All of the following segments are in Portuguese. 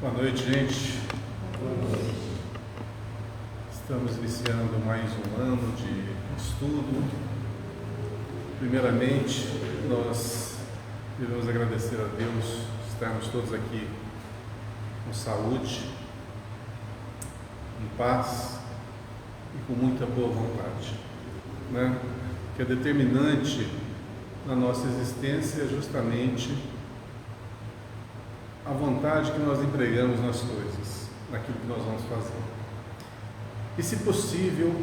Boa noite, gente. Estamos iniciando mais um ano de estudo. Primeiramente, nós devemos agradecer a Deus estarmos todos aqui com saúde, em paz e com muita boa vontade, né? Que é determinante na nossa existência é justamente a vontade que nós empregamos nas coisas, naquilo que nós vamos fazer. E, se possível,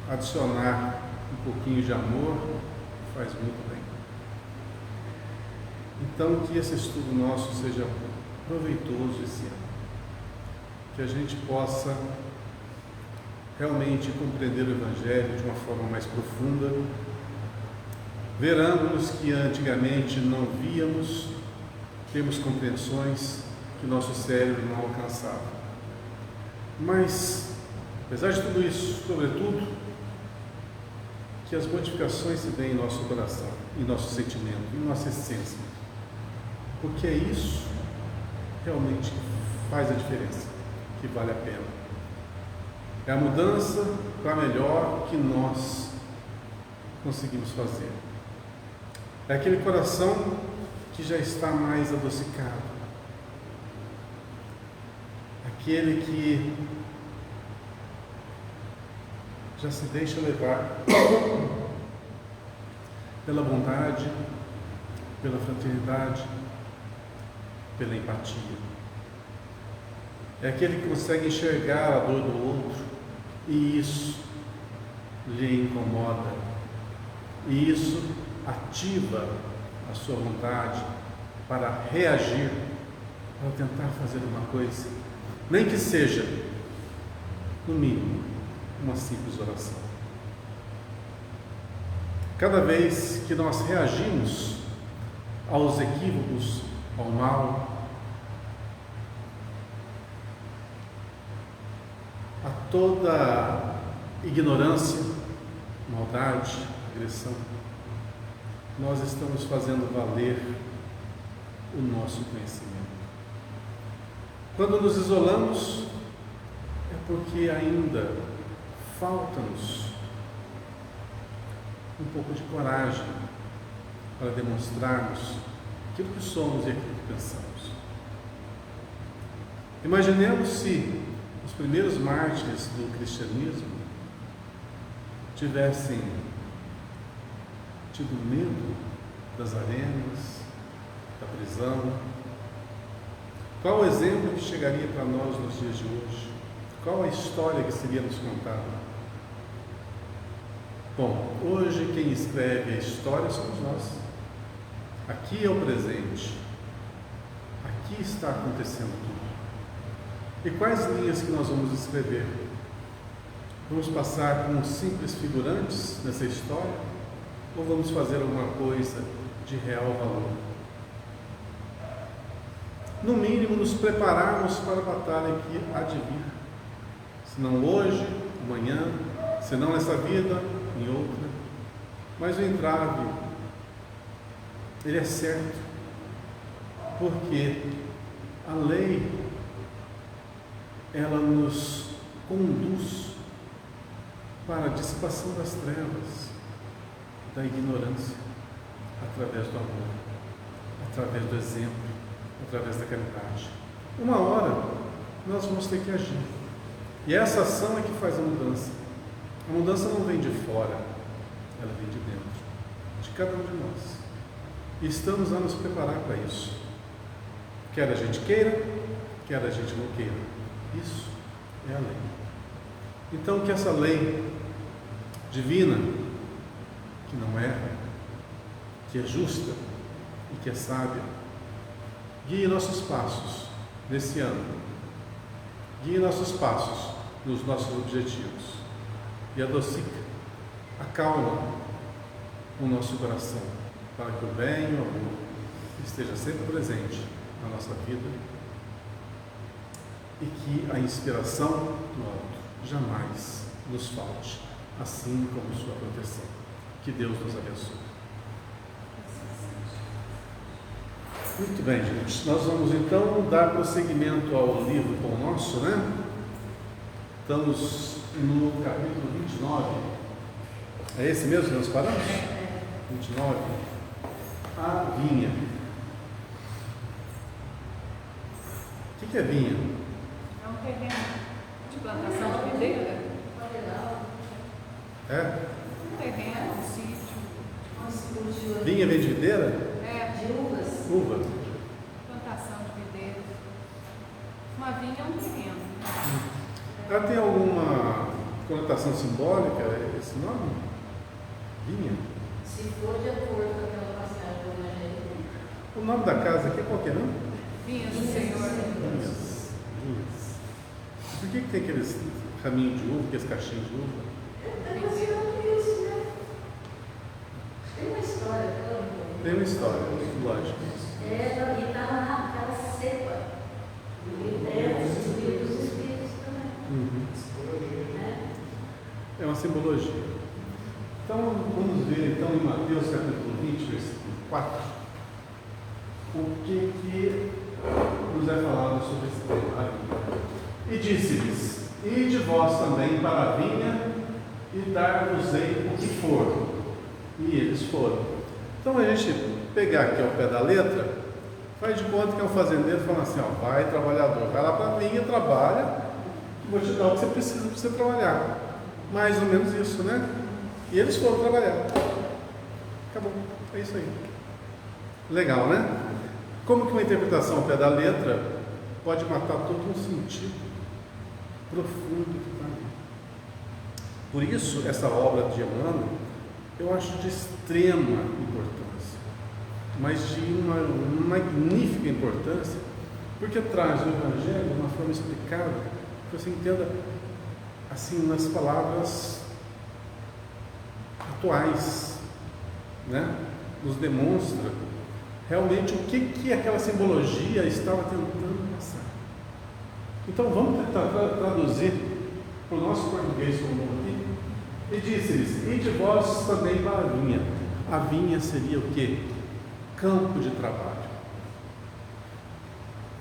adicionar um pouquinho de amor faz muito bem. Então, que esse estudo nosso seja proveitoso esse ano. Que a gente possa realmente compreender o Evangelho de uma forma mais profunda, ver ângulos que antigamente não víamos, temos compreensões que nosso cérebro não alcançava. Mas, apesar de tudo isso, sobretudo, que as modificações se deem em nosso coração, em nosso sentimento, em nossa essência. Porque é isso realmente que faz a diferença, que vale a pena. É a mudança para melhor que nós conseguimos fazer. É aquele coração que já está mais adocicado. Aquele que já se deixa levar pela bondade, pela fraternidade, pela empatia. É aquele que consegue enxergar a dor do outro e isso lhe incomoda. E isso ativa a sua vontade para reagir, para tentar fazer uma coisa, nem que seja, no mínimo, uma simples oração. Cada vez que nós reagimos aos equívocos, ao mal, a toda ignorância, maldade, agressão, nós estamos fazendo valer o nosso conhecimento. Quando nos isolamos, é porque ainda falta-nos um pouco de coragem para demonstrarmos aquilo que somos e aquilo que pensamos. Imaginemos se os primeiros mártires do cristianismo tivessem tido medo das arenas, da prisão. Qual o exemplo que chegaria para nós nos dias de hoje? Qual a história que seria nos contada? Bom, hoje quem escreve a história somos nós. Aqui é o presente. Aqui está acontecendo tudo. E quais linhas que nós vamos escrever? Vamos passar como simples figurantes nessa história? Ou vamos fazer alguma coisa de real valor? No mínimo, nos prepararmos para a batalha que há de vir. Se não hoje, amanhã, se não nessa vida, em outra. Mas o entrave, ele é certo. Porque a lei, ela nos conduz para a dissipação das trevas, da ignorância, através do amor, através do exemplo, através da caridade. Uma hora nós vamos ter que agir. E essa ação é que faz a mudança. A mudança não vem de fora, ela vem de dentro, de cada um de nós. E estamos a nos preparar para isso. Quer a gente queira, quer a gente não queira. Isso é a lei. Então, que essa lei divina, que não erra, que é justa e que é sábia, guie nossos passos nesse ano, guie nossos passos nos nossos objetivos e adocica, acalma o nosso coração para que o bem e o amor esteja sempre presente na nossa vida e que a inspiração do alto jamais nos falte, assim como sua proteção. Que Deus nos abençoe. Muito bem, gente. Nós vamos então dar prosseguimento ao livro Pão Nosso, né? Estamos no capítulo 29. É esse mesmo que nós paramos? 29. A vinha. O que é vinha? É um terreno de plantação de videira. É? Um terreno, um sítio. Vinha vem de videira? De uvas. Uva. Plantação de videira. Uma vinha é um terreno. Ela tem alguma conotação simbólica, esse nome? Vinha? Se for de acordo com aquela passagem do Evangelho. O nome da casa aqui é qual que é, não? Vinha do Senhor. Vinhas. Por que tem aqueles caminhos de uva, aqueles cachinhos de uva? Isso, né? Tem uma história, Tem uma história, lógico. e estava naquela cepa. E dos espíritos também. Né? É uma simbologia. Então, vamos ver então em Mateus capítulo 20, versículo 4, o que nos é falado sobre esse tema, a vinha. E disse-lhes: ide vós também para a vinha e dar-vos-ei o que for. E eles foram. Então, a gente pegar aqui ao pé da letra, faz de conta que é um fazendeiro falando assim: ó, vai trabalhador, vai lá para a vinha, trabalha, vou te dar o que você precisa para você trabalhar. Mais ou menos isso, né? E eles foram trabalhar. Acabou. É isso aí. Legal, né? Como que uma interpretação ao pé da letra pode matar todo um sentido profundo que está ali. Por isso, essa obra de Emmanuel, eu acho de extrema importância, mas de uma magnífica importância, porque traz o Evangelho de uma forma explicada, que você entenda assim, nas palavras atuais, né? Nos demonstra realmente o que aquela simbologia estava tentando passar. Então vamos tentar traduzir para o nosso português comum aqui. E disse-lhes: ide vós também para a vinha. A vinha seria o quê? Campo de trabalho.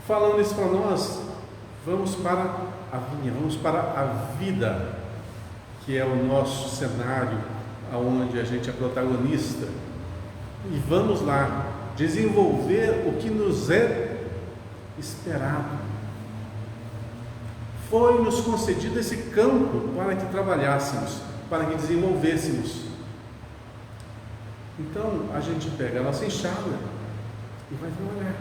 Falando isso para nós, vamos para a vinha, vamos para a vida, que é o nosso cenário, onde a gente é protagonista, e vamos lá desenvolver o que nos é esperado. Foi-nos concedido esse campo para que trabalhássemos, para que desenvolvêssemos. Então a gente pega a nossa enxada e vai trabalhar,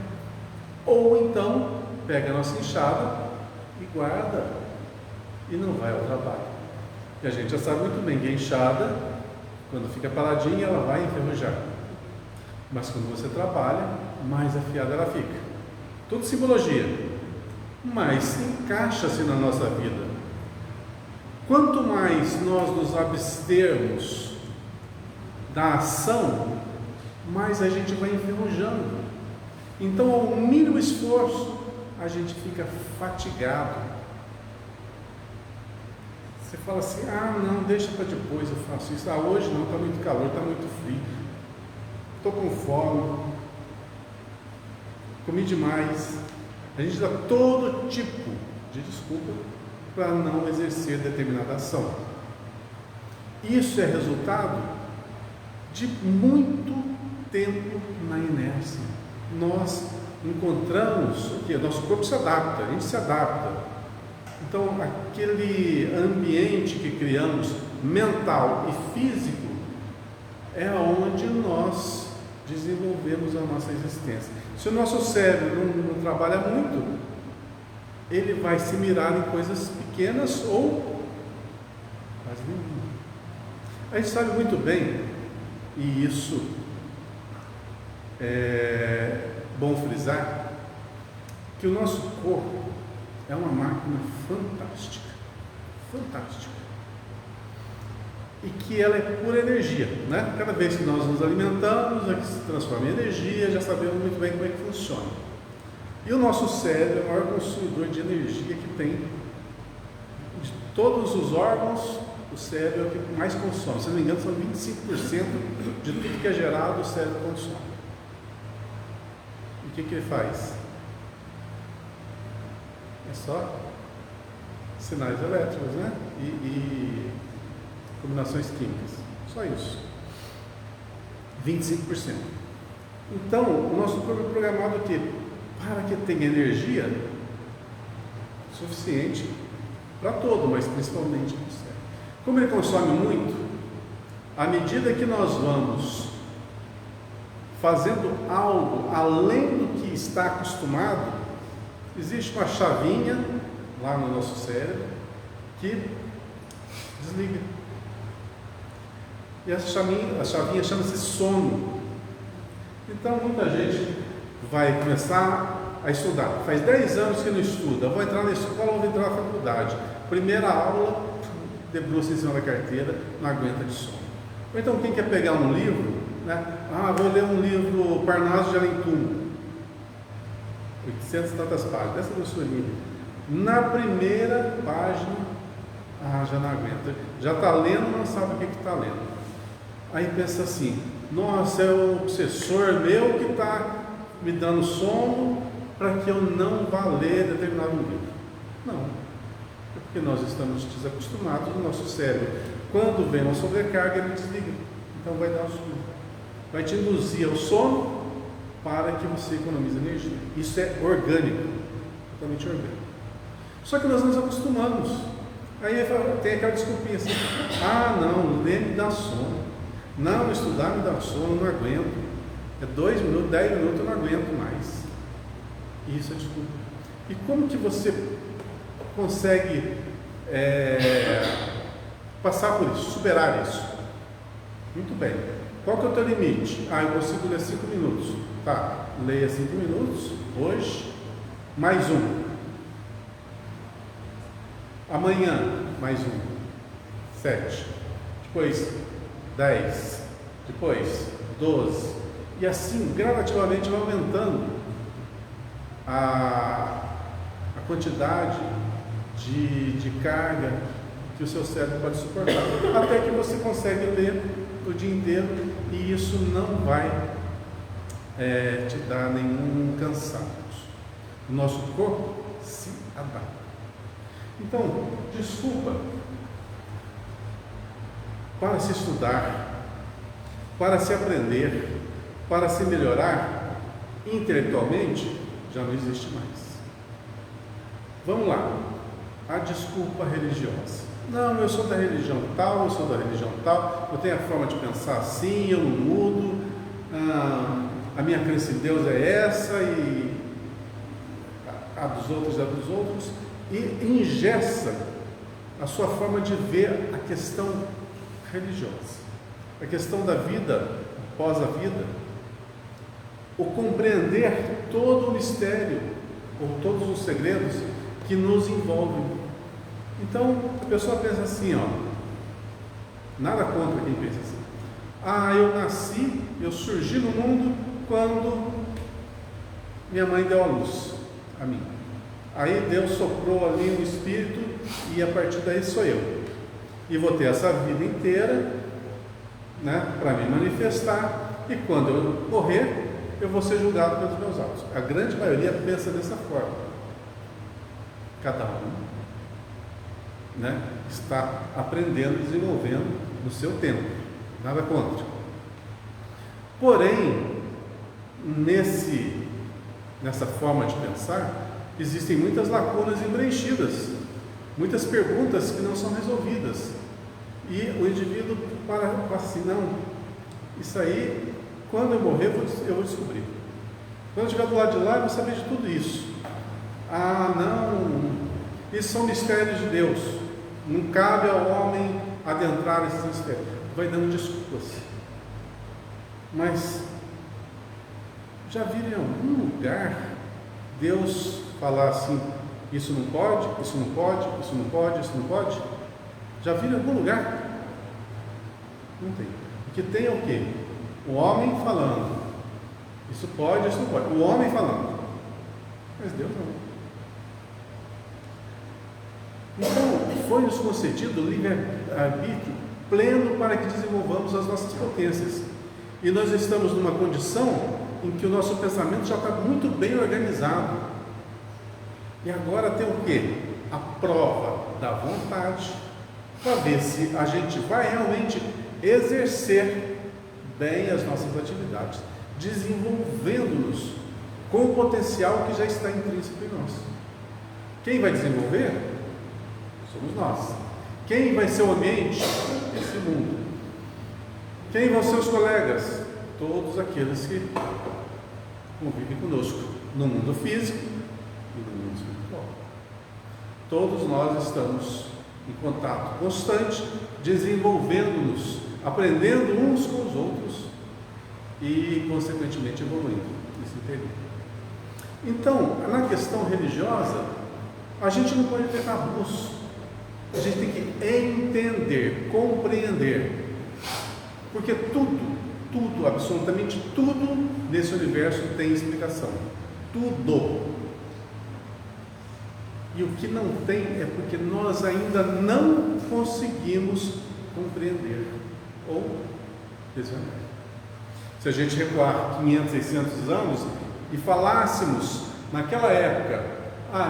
ou então pega a nossa enxada e guarda e não vai ao trabalho. E a gente já sabe muito bem que a enxada, quando fica paradinha, ela vai enferrujar, mas quando você trabalha, mais afiada ela fica. Tudo simbologia, mas encaixa-se na nossa vida. Quanto mais nós nos abstermos da ação, mais a gente vai enferrujando. Então, ao mínimo esforço, a gente fica fatigado. Você fala assim: ah, não, deixa para depois, eu faço isso. Ah, hoje não, está muito calor, está muito frio, estou com fome, comi demais. A gente dá todo tipo de desculpa para não exercer determinada ação. Isso é resultado de muito tempo na inércia. Nós encontramos o que? Nosso corpo se adapta, a gente se adapta. Então, aquele ambiente que criamos, mental e físico, é onde nós desenvolvemos a nossa existência. Se o nosso cérebro não trabalha muito, ele vai se mirar em coisas pequenas ou quase nenhuma. A gente sabe muito bem, e isso é bom frisar, que o nosso corpo é uma máquina fantástica, fantástica, e que ela é pura energia, né? Cada vez que nós nos alimentamos, ela se transforma em energia, já sabemos muito bem como é que funciona. E o nosso cérebro é o maior consumidor de energia que tem. De todos os órgãos, o cérebro é o que mais consome. Se não me engano, são 25% de tudo que é gerado, o cérebro consome. que ele faz? É só sinais elétricos, né? E combinações químicas. Só isso. 25%. Então, o nosso corpo é programado para que tenha energia suficiente para todo, mas principalmente para o cérebro. Como ele consome muito, à medida que nós vamos fazendo algo além do que está acostumado, existe uma chavinha lá no nosso cérebro que desliga. E essa chavinha chama-se sono. Então muita gente vai começar a estudar. Faz 10 anos que não estuda, vou entrar na escola, vou entrar na faculdade. Primeira aula, debruça em cima da carteira, não aguenta de sono. Ou então quem quer pegar um livro, né? Vou ler um livro Parnaso de Alentum, 800 e tantas páginas, dessa grossurinha. Na primeira página, já não aguenta, já está lendo, não sabe o que está lendo. Aí pensa assim, nossa, é o obsessor meu que está me dando sono para que eu não vá ler determinado livro. Não, é porque nós estamos desacostumados no nosso cérebro. Quando vem uma sobrecarga, ele desliga. Então vai dar o sono. Vai te induzir ao sono para que você economize energia. Isso é orgânico, totalmente orgânico. Só que nós nos acostumamos. Aí tem aquela desculpinha assim, não, ler me dá sono. Não, estudar me dá sono, não aguento. É 2 minutos, 10 minutos, eu não aguento mais. Isso é desculpa. E como que você consegue passar por isso, superar isso? Muito bem. Qual que é o teu limite? Eu consigo ler 5 minutos. Tá, leia 5 minutos, hoje, mais um. Amanhã, mais um. 7. Depois, 10. Depois, 12. E assim, gradativamente, vai aumentando a quantidade de carga que o seu cérebro pode suportar. Até que você consegue ler o dia inteiro e isso não vai te dar nenhum cansaço. O nosso corpo se adapta. Então, desculpa para se estudar, para se aprender, para se melhorar intelectualmente, já não existe mais. Vamos lá, a desculpa religiosa. Não, eu sou da religião tal, eu sou da religião tal, eu tenho a forma de pensar assim, eu não mudo, a minha crença em Deus é essa, e a dos outros é a dos outros, e engessa a sua forma de ver a questão religiosa, a questão da vida após a vida, o compreender todo o mistério, ou todos os segredos que nos envolvem. Então, a pessoa pensa assim, nada contra quem pensa assim. Eu nasci, eu surgi no mundo quando minha mãe deu a luz a mim. Aí Deus soprou ali um espírito e a partir daí sou eu. E vou ter essa vida inteira, né, para me manifestar, e quando eu morrer, eu vou ser julgado pelos meus atos. A grande maioria pensa dessa forma. Cada um, né, está aprendendo, desenvolvendo no seu tempo. Nada contra. Porém, nessa forma de pensar, existem muitas lacunas impreenchidas, muitas perguntas que não são resolvidas. E o indivíduo para assim, não, isso aí, quando eu morrer, eu vou descobrir. Quando eu estiver do lado de lá, eu vou saber de tudo isso. Não, isso são mistérios de Deus. Não cabe ao homem adentrar nesses mistérios. Vai dando desculpas. Mas já viram em algum lugar Deus falar assim, isso não pode, isso não pode, isso não pode, isso não pode? Já viram em algum lugar? Não tem. O que tem é o quê? O homem falando, isso pode, isso não pode. O homem falando, mas Deus não. Então, foi-nos concedido o livre-arbítrio pleno para que desenvolvamos as nossas potências. E nós estamos numa condição em que o nosso pensamento já está muito bem organizado. E agora tem o quê? A prova da vontade, para ver se a gente vai realmente exercer bem as nossas atividades, desenvolvendo-nos com o potencial que já está intrínseco em nós. Quem vai desenvolver? Somos nós. Quem vai ser o ambiente? Esse mundo. Quem vão ser os colegas? Todos aqueles que convivem conosco no mundo físico e no mundo espiritual. Todos nós estamos em contato constante, desenvolvendo-nos, aprendendo uns com os outros e, consequentemente, evoluindo nesse período. Então, na questão religiosa, a gente não pode ter tabus. A gente tem que entender, compreender, porque tudo, absolutamente tudo nesse universo tem explicação. Tudo. E o que não tem é porque nós ainda não conseguimos compreender ou desvendar. Se a gente recuar 500, 600 anos e falássemos naquela época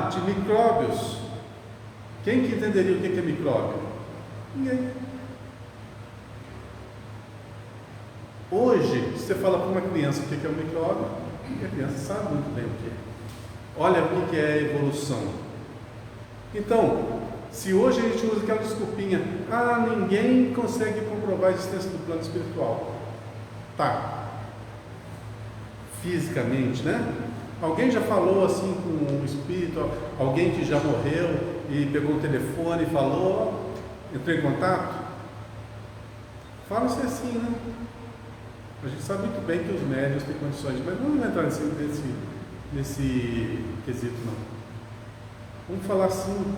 de micróbios, quem que entenderia o que é micróbio? Ninguém. Hoje, se você fala para uma criança o que é um micróbio, a criança sabe muito bem o que é. Olha o que é evolução. Então, se hoje a gente usa aquela desculpinha, ninguém consegue comprovar a existência do plano espiritual. Tá. Fisicamente, né? Alguém já falou assim com o espírito, alguém que já morreu e pegou o telefone e falou, entrou em contato? Fala-se assim, né? A gente sabe muito bem que os médiuns têm condições, mas não vamos entrar nesse quesito, não. Vamos falar assim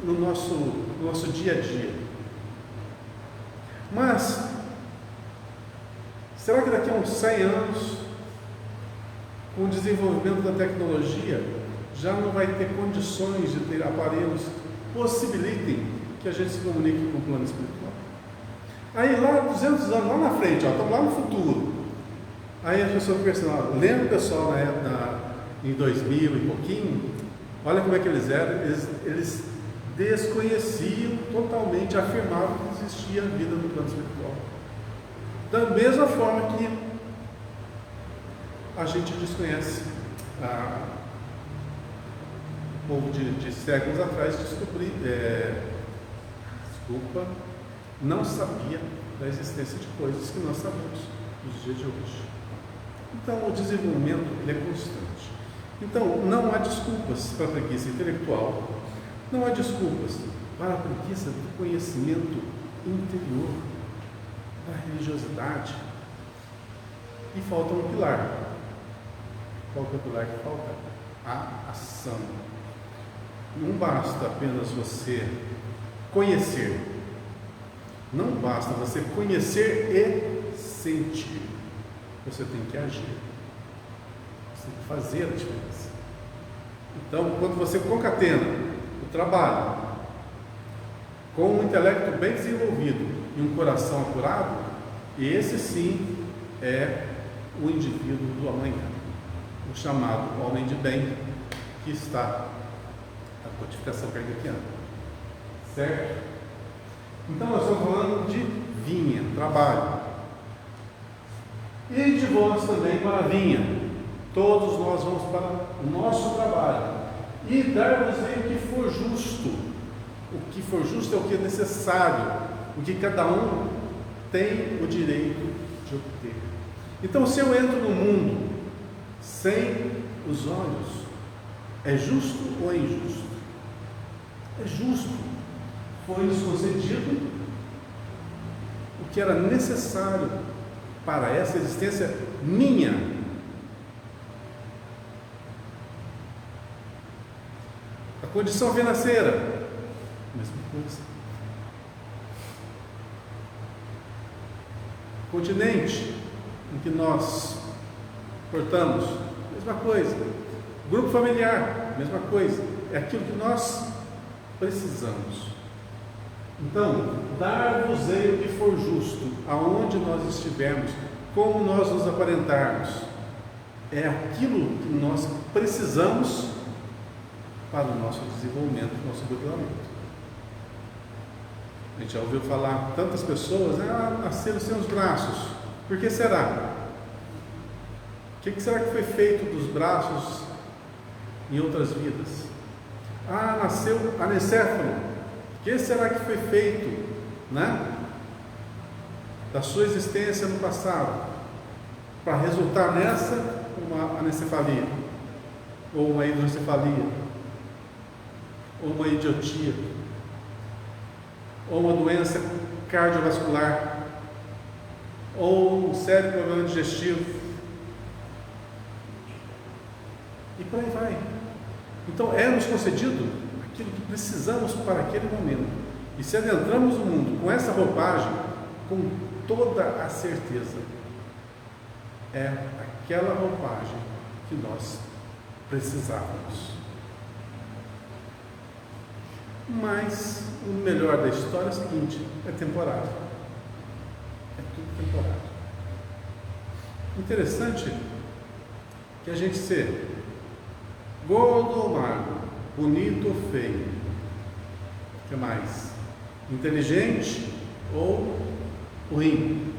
no nosso dia a dia. Mas, será que daqui a uns 100 anos, com o desenvolvimento da tecnologia, já não vai ter condições de ter aparelhos que possibilitem que a gente se comunique com o plano espiritual? Aí lá 200 anos, lá na frente, estamos lá no futuro. Aí as pessoas pensam, lembra o pessoal em 2000 e pouquinho? Olha como é que eles eram, eles desconheciam totalmente, afirmavam que existia vida no plano espiritual. Da mesma forma que a gente desconhece, o povo de séculos atrás não sabia da existência de coisas que nós sabemos nos dias de hoje. Então, o desenvolvimento ele é constante. Então, não há desculpas para a preguiça intelectual, não há desculpas para a preguiça do conhecimento interior, da religiosidade. E falta um pilar. Qual é o pilar que falta? A ação. Não basta apenas você conhecer. Não basta você conhecer e sentir. Você tem que agir. Você tem que fazer a diferença. Então, quando você concatena o trabalho com um intelecto bem desenvolvido e um coração apurado, esse sim é o indivíduo do amanhã, o chamado homem de bem, que está na codificação kardeciana. Certo? Então, nós estamos falando de vinha, trabalho. E de vós também para a vinha. Todos nós vamos para o nosso trabalho. E dar-vos-ei o que for justo. O que for justo é o que é necessário. O que cada um tem o direito de obter. Então, se eu entro no mundo sem os olhos, é justo ou é injusto? É justo. Foi-nos concedido o que era necessário para essa existência minha. A condição financeira, mesma coisa. Continente em que nós portamos, mesma coisa. Grupo familiar, mesma coisa. É aquilo que nós precisamos. Então, dar-vos-ei o que for justo, aonde nós estivermos, como nós nos aparentarmos. é aquilo que nós precisamos para o nosso desenvolvimento, nosso burilamento. A gente já ouviu falar tantas pessoas, nasceram sem os braços. Por que será? O que será que foi feito dos braços em outras vidas? Nasceu anencéfalo. O que será que foi feito, da sua existência no passado, para resultar nessa uma anencefalia, ou uma hidrocefalia, ou uma idiotia, ou uma doença cardiovascular, ou um sério problema digestivo, e por aí vai. Então é-nos concedido aquilo que precisamos para aquele momento, e se adentramos no mundo com essa roupagem, com toda a certeza, é aquela roupagem que nós precisávamos. Mas o melhor da história é o seguinte: é temporário. É tudo temporário. Interessante que a gente ser gordo ou magro, bonito ou feio, o que mais? Inteligente ou ruim,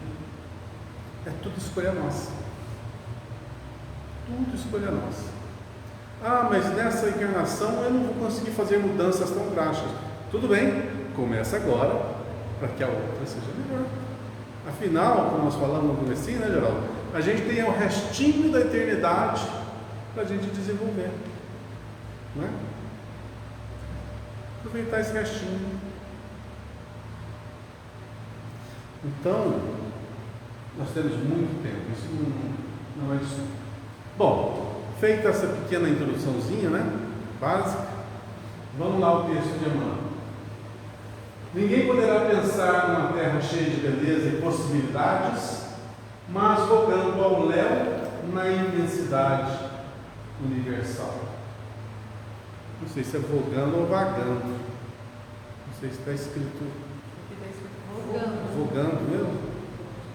é tudo escolha nossa. Tudo escolha nossa. Mas nessa encarnação eu não vou conseguir fazer mudanças tão drásticas. Tudo bem, começa agora, para que a outra seja melhor. Afinal, como nós falamos no comecinho, Geraldo? A gente tem o restinho da eternidade para a gente desenvolver, aproveitar esse restinho. Então, nós temos muito tempo, isso não é isso. Bom, feita essa pequena introduçãozinha, básica, vamos lá ao texto de Emmanuel. Ninguém poderá pensar numa terra cheia de beleza e possibilidades, mas vogando ao léu na imensidade universal. Não sei se é vogando ou vagando. Não sei se está escrito vogando mesmo.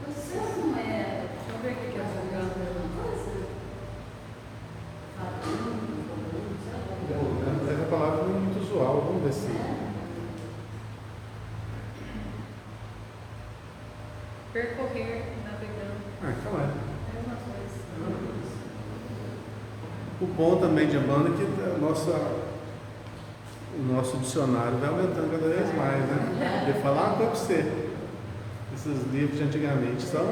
O seu não é. Deixa eu ver o que é vogando. Vogando, essa palavra não é muito usual. Vamos ver se. Percorrer, navegando. Então é. É uma coisa. O bom também de Emmanuel é que o nosso dicionário vai aumentando cada vez mais, Eu falar uma coisa para você. Esses livros de antigamente são.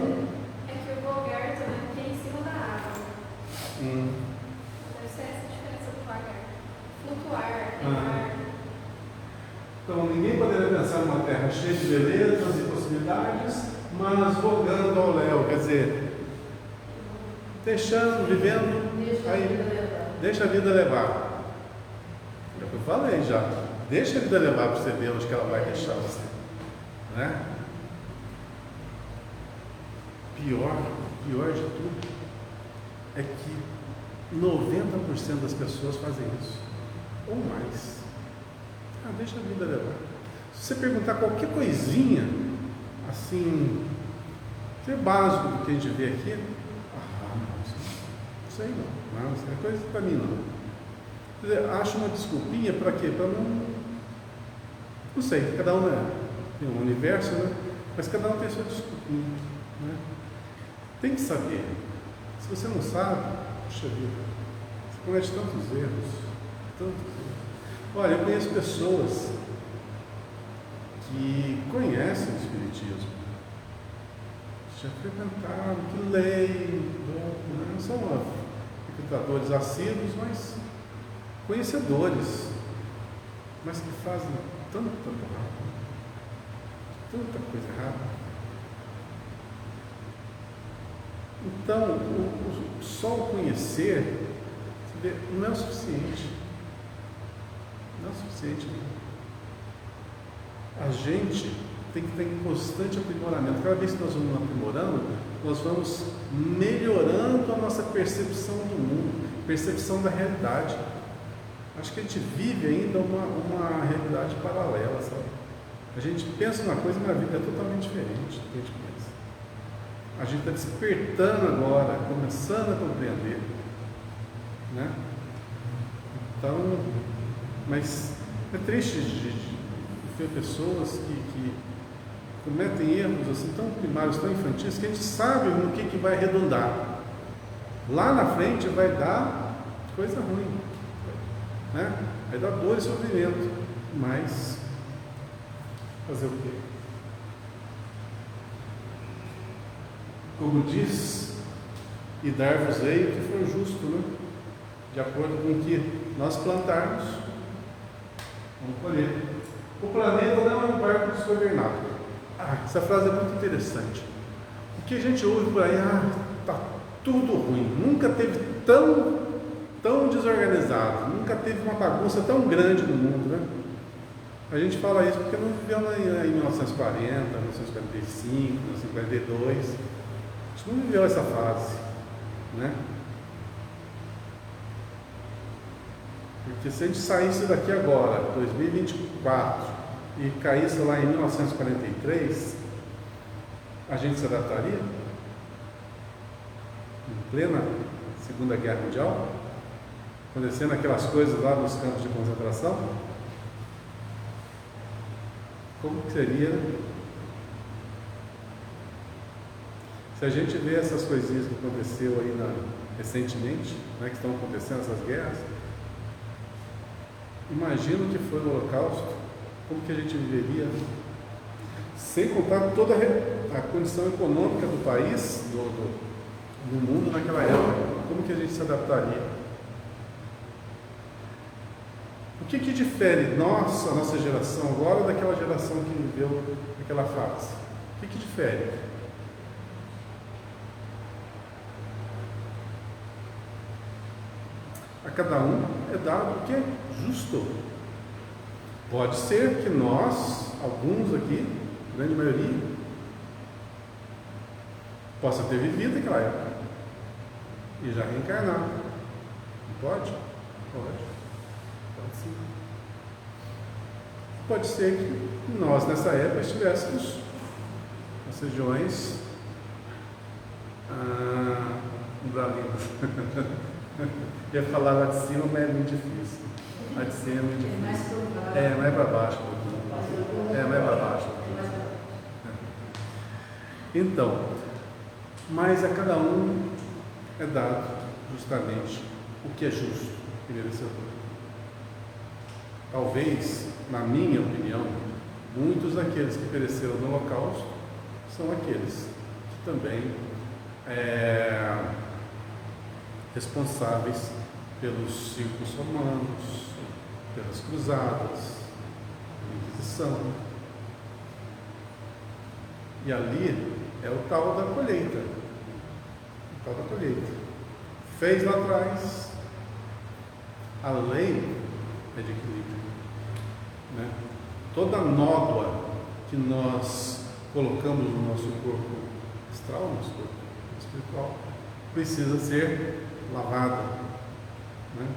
É que o vogar também fica em cima da água. Deve ser essa a diferença do vagar. Flutuar, voar. Então, ninguém poderia pensar numa terra cheia de belezas e possibilidades, mas vogando ao léu, quer dizer, vivendo, deixa a vida levar. É o que eu falei já, deixa a vida levar para você ver onde que ela vai deixar você, Pior de tudo é que 90% das pessoas fazem isso, ou mais. Deixa a vida levar. Se você perguntar qualquer coisinha, assim, que é básico do que a gente vê aqui, não, isso aí não, isso é coisa para mim não. Quer dizer, acho uma desculpinha para quê? Para não sei, cada um tem um universo, mas cada um tem a sua desculpinha, Tem que saber. Se você não sabe, puxa vida, você comete tantos erros. Olha, eu conheço pessoas que conhecem o Espiritismo, já frequentaram, que leem, não são frequentadores assíduos, mas conhecedores, mas que fazem tanta coisa errada. Então, só o conhecer não é o suficiente. Não é o suficiente. A gente tem que estar em constante aprimoramento. Cada vez que nós vamos aprimorando, nós vamos melhorando a nossa percepção do mundo, percepção da realidade. Acho que a gente vive ainda uma realidade paralela, sabe? A gente pensa uma coisa, mas a vida é totalmente diferente do que a gente pensa. A gente está despertando agora, começando a compreender né? Então, mas é triste de ver pessoas que cometem erros assim tão primários, tão infantis, que a gente sabe no que vai arredondar. Lá na frente vai dar coisa ruim, né? Vai dar dor e sofrimento, mas fazer o quê? Como diz, e dar-vos-ei o que for justo, né? De acordo com o que nós plantarmos, vamos colher. O planeta não é um barco desgovernado. Essa frase é muito interessante. O que a gente ouve por aí, está tudo ruim, nunca teve tão desorganizado, nunca teve uma bagunça tão grande no mundo, né? A gente fala isso porque não viveu em 1940, 1945, 1942, a gente não viveu essa fase, né? Porque se a gente saísse daqui agora, 2024, e caísse lá em 1943, a gente se adaptaria? Em plena Segunda Guerra Mundial? Acontecendo aquelas coisas lá nos campos de concentração? Como que seria? Se a gente vê essas coisinhas que aconteceu aí recentemente, né, que estão acontecendo essas guerras, imagina o que foi o Holocausto, como que a gente viveria, sem contar toda a condição econômica do país, do mundo naquela época, como que a gente se adaptaria? O que difere a nossa geração agora daquela geração que viveu aquela fase? O que difere? A cada um é dado o que é justo. Pode ser que nós, alguns aqui, grande maioria, possa ter vivido aquela época e já reencarnar. Não pode? Pode. Pode sim. Pode ser que nós, nessa época, estivéssemos nas regiões ia falar lá de cima, mas é muito difícil. Lá de cima é muito difícil. Mais para baixo. Mais para baixo. Então, mas a cada um é dado justamente o que é justo e merecedor. Talvez, na minha opinião, muitos daqueles que pereceram no Holocausto são aqueles que também responsáveis pelos círculos romanos, pelas cruzadas, pela Inquisição. E ali é o tal da colheita. O tal da colheita. Fez lá atrás. A lei é de equilíbrio. Né? Toda nódoa que nós colocamos no nosso corpo astral, no nosso corpo espiritual, precisa ser lavada. Né?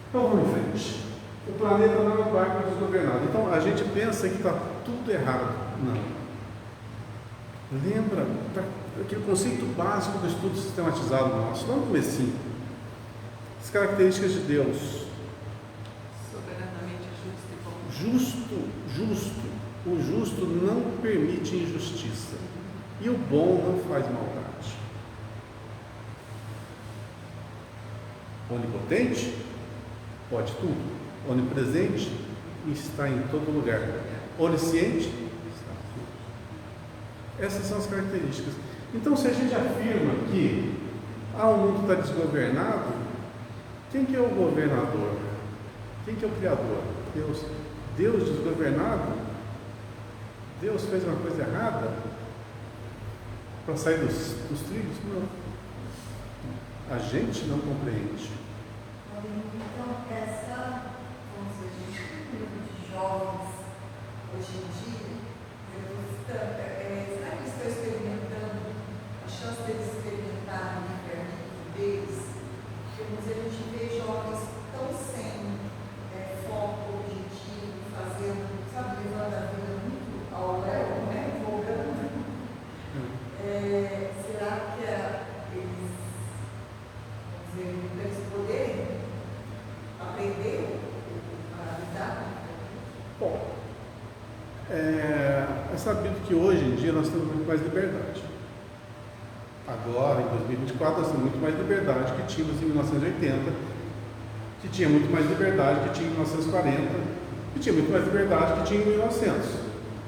Então vamos em frente. O planeta não é um barco desgovernado. Então a gente pensa que está tudo errado. Não. Lembra aquele conceito básico do estudo sistematizado nosso, lá no comecinho. As características de Deus. Soberanamente justo e bom. Justo. O justo não permite injustiça. E o bom não faz maldade. Onipotente? Pode tudo. Onipresente? Está em todo lugar. Onisciente? Está em tudo. Essas são as características. Então, se a gente afirma que o mundo está desgovernado, quem que é o governador? Quem que é o criador? Deus. Deus desgovernado? Deus fez uma coisa errada para sair dos trilhos? Não. A gente não compreende. Então, como se a gente tem um grupo de jovens hoje em dia, será que eles estão experimentando a chance deles experimentarem o livre-arbítrio deles? Porque a gente vê jovens tão sem foco, objetivo, fazendo, levando a vida muito ao léu, empolgando. Será que eles, vamos dizer, sabido que hoje em dia nós temos muito mais liberdade. Agora, em 2024, nós temos muito mais liberdade que tínhamos em 1980, que tinha muito mais liberdade que tinha em 1940, que tinha muito mais liberdade que tinha em 1900.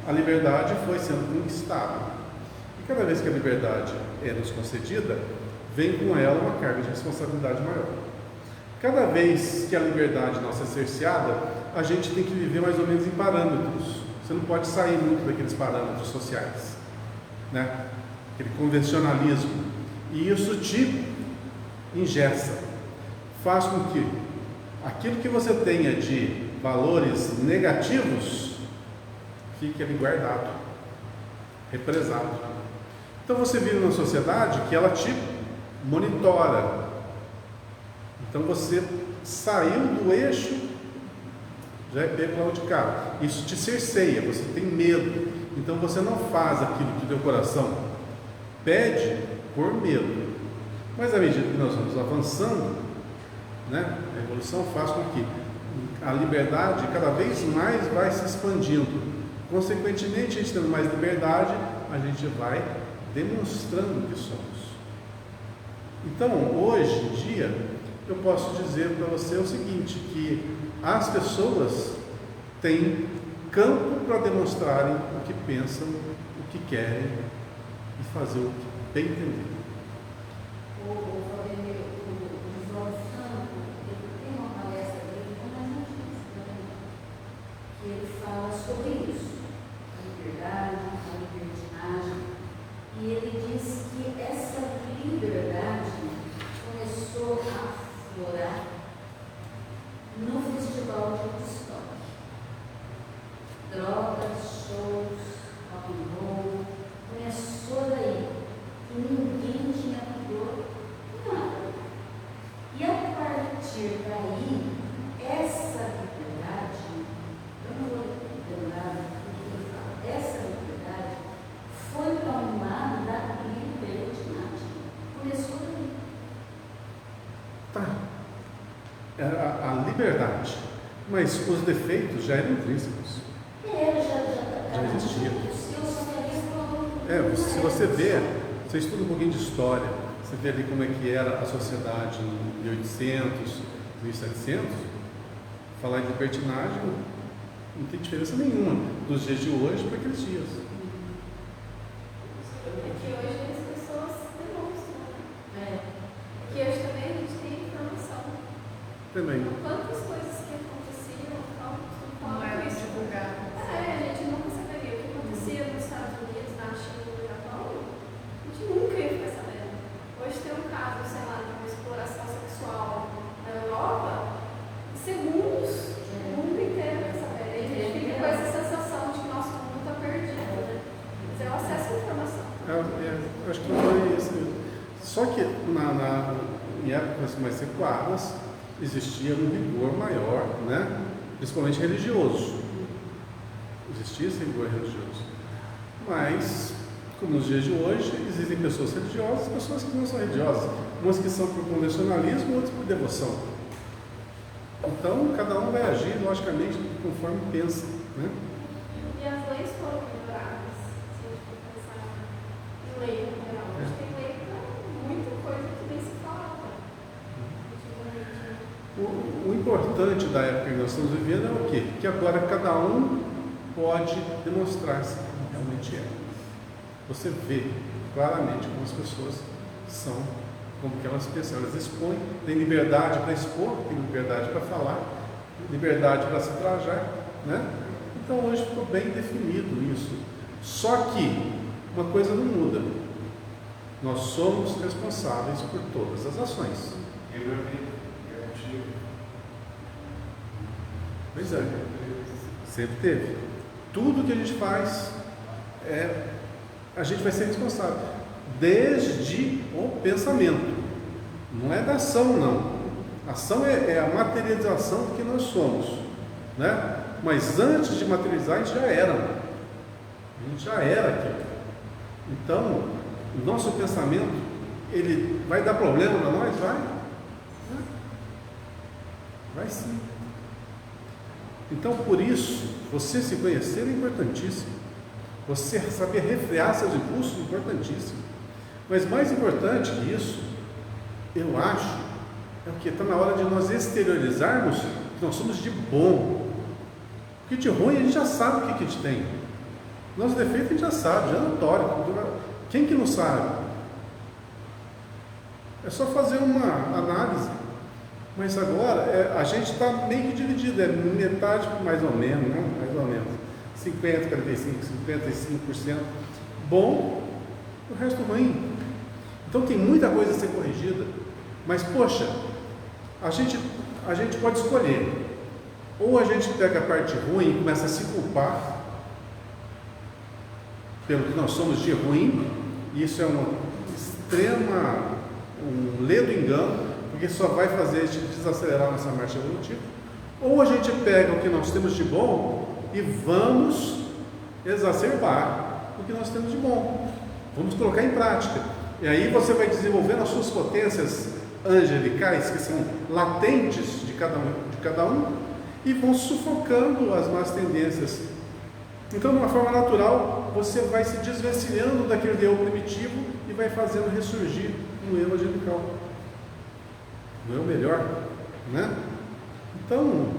A liberdade foi sendo conquistada. E cada vez que a liberdade é nos concedida, vem com ela uma carga de responsabilidade maior. Cada vez que a liberdade nossa é cerceada, a gente tem que viver mais ou menos em parâmetros. Você não pode sair muito daqueles parâmetros sociais, né? Aquele convencionalismo. E isso te engessa, faz com que aquilo que você tenha de valores negativos fique ali guardado, represado. Então você vive numa sociedade que ela te monitora. Então você saiu do eixo, já é pego lá de cá. Isso te cerceia, você tem medo. Então você não faz aquilo que o teu coração pede por medo. Mas à medida que nós vamos avançando, né, a evolução faz com que a liberdade cada vez mais vai se expandindo. Consequentemente, a gente tendo mais liberdade, a gente vai demonstrando que somos. Então, hoje em dia, eu posso dizer para você o seguinte, que as pessoas têm campo para demonstrarem o que pensam, o que querem e fazer o que bem entender. O João Santo, ele tem uma palestra dele com mais notícias também, que ele fala sobre isso, a liberdade, a libertinagem, e ele diz que essa liberdade começou a aflorar no Festival de Woodstock. Drogas, shows, rock and roll, começou daí, e ninguém tinha pudor nada. E a partir daí, essa liberdade, eu não vou lembrar o que ele fala, essa liberdade foi para um lado da libertinagem. Começou daí. Tá. A liberdade, mas os defeitos já eram intrínsecos. Já existia. Se você vê, você estuda um pouquinho de história, você vê ali como é que era a sociedade em 1800, 1700, falar em libertinagem não tem diferença nenhuma dos dias de hoje para aqueles dias. É que hoje as pessoas demonstram, né? Que hoje também a gente tem informação. Também. Quantas coisas que aconteciam, Não é nem divulgado. a gente nunca saberia o que acontecia nos Estados Unidos, na China, no Japão. A gente nunca ia ficar sabendo. Hoje tem um caso, sei lá, de uma exploração sexual na Europa, em segundos, o mundo inteiro vai saber. A gente fica com essa sensação de que nosso mundo está perdido, né? Mas é o acesso à informação. Eu acho que não foi isso mesmo. Só que em épocas mais recuadas existia um rigor maior, né? Principalmente religioso. Existia esse rigor religioso. Mas, como nos dias de hoje, existem pessoas religiosas e pessoas que não são religiosas. Umas que são por convencionalismo, outras por devoção. Então, cada um vai agir, logicamente, conforme pensa, né? E as leis foram melhoradas, se a gente for pensar em lei no geral. A gente tem lei para muita coisa que nem se falava antigamente. O importante da época que nós estamos vivendo é o quê? Que agora cada um pode demonstrar-se como realmente é. Você vê claramente como as pessoas são, como que elas pensam, elas expõem, tem liberdade para expor, tem liberdade para falar, liberdade para se trajar, né? Então hoje ficou bem definido isso. Só que uma coisa não muda. Nós somos responsáveis por todas as ações. Pois é, sempre teve. Tudo que a gente faz, a gente vai ser responsável, desde o pensamento, não é da ação não. A ação é a materialização do que nós somos, né? Mas antes de materializar, a gente já era aquilo. Então, o nosso pensamento, ele vai dar problema para nós? Vai sim. Então, por isso, você se conhecer é importantíssimo. Você saber refrear seus impulsos, importantíssimo. Mas mais importante que isso, eu acho, é o que está na hora de nós exteriorizarmos que nós somos de bom. Porque de ruim a gente já sabe o que a gente tem. Nosso defeito a gente já sabe, já é notório. Quem que não sabe? É só fazer uma análise. Mas agora a gente está meio que dividido, é metade mais ou menos, né? Mais ou menos. 50, 45, 55% bom, o resto ruim. Então tem muita coisa a ser corrigida. Mas, poxa, a gente pode escolher. Ou a gente pega a parte ruim e começa a se culpar pelo que nós somos de ruim, e isso é um ledo engano, porque só vai fazer a gente desacelerar nossa marcha evolutiva. Ou a gente pega o que nós temos de bom e vamos exacerbar o que nós temos de bom. Vamos colocar em prática. E aí você vai desenvolvendo as suas potências angelicais, que são latentes de cada um, e vão sufocando as más tendências. Então, de uma forma natural, você vai se desvencilhando daquele eu primitivo e vai fazendo ressurgir um eu angelical. Um eu melhor, né? Então,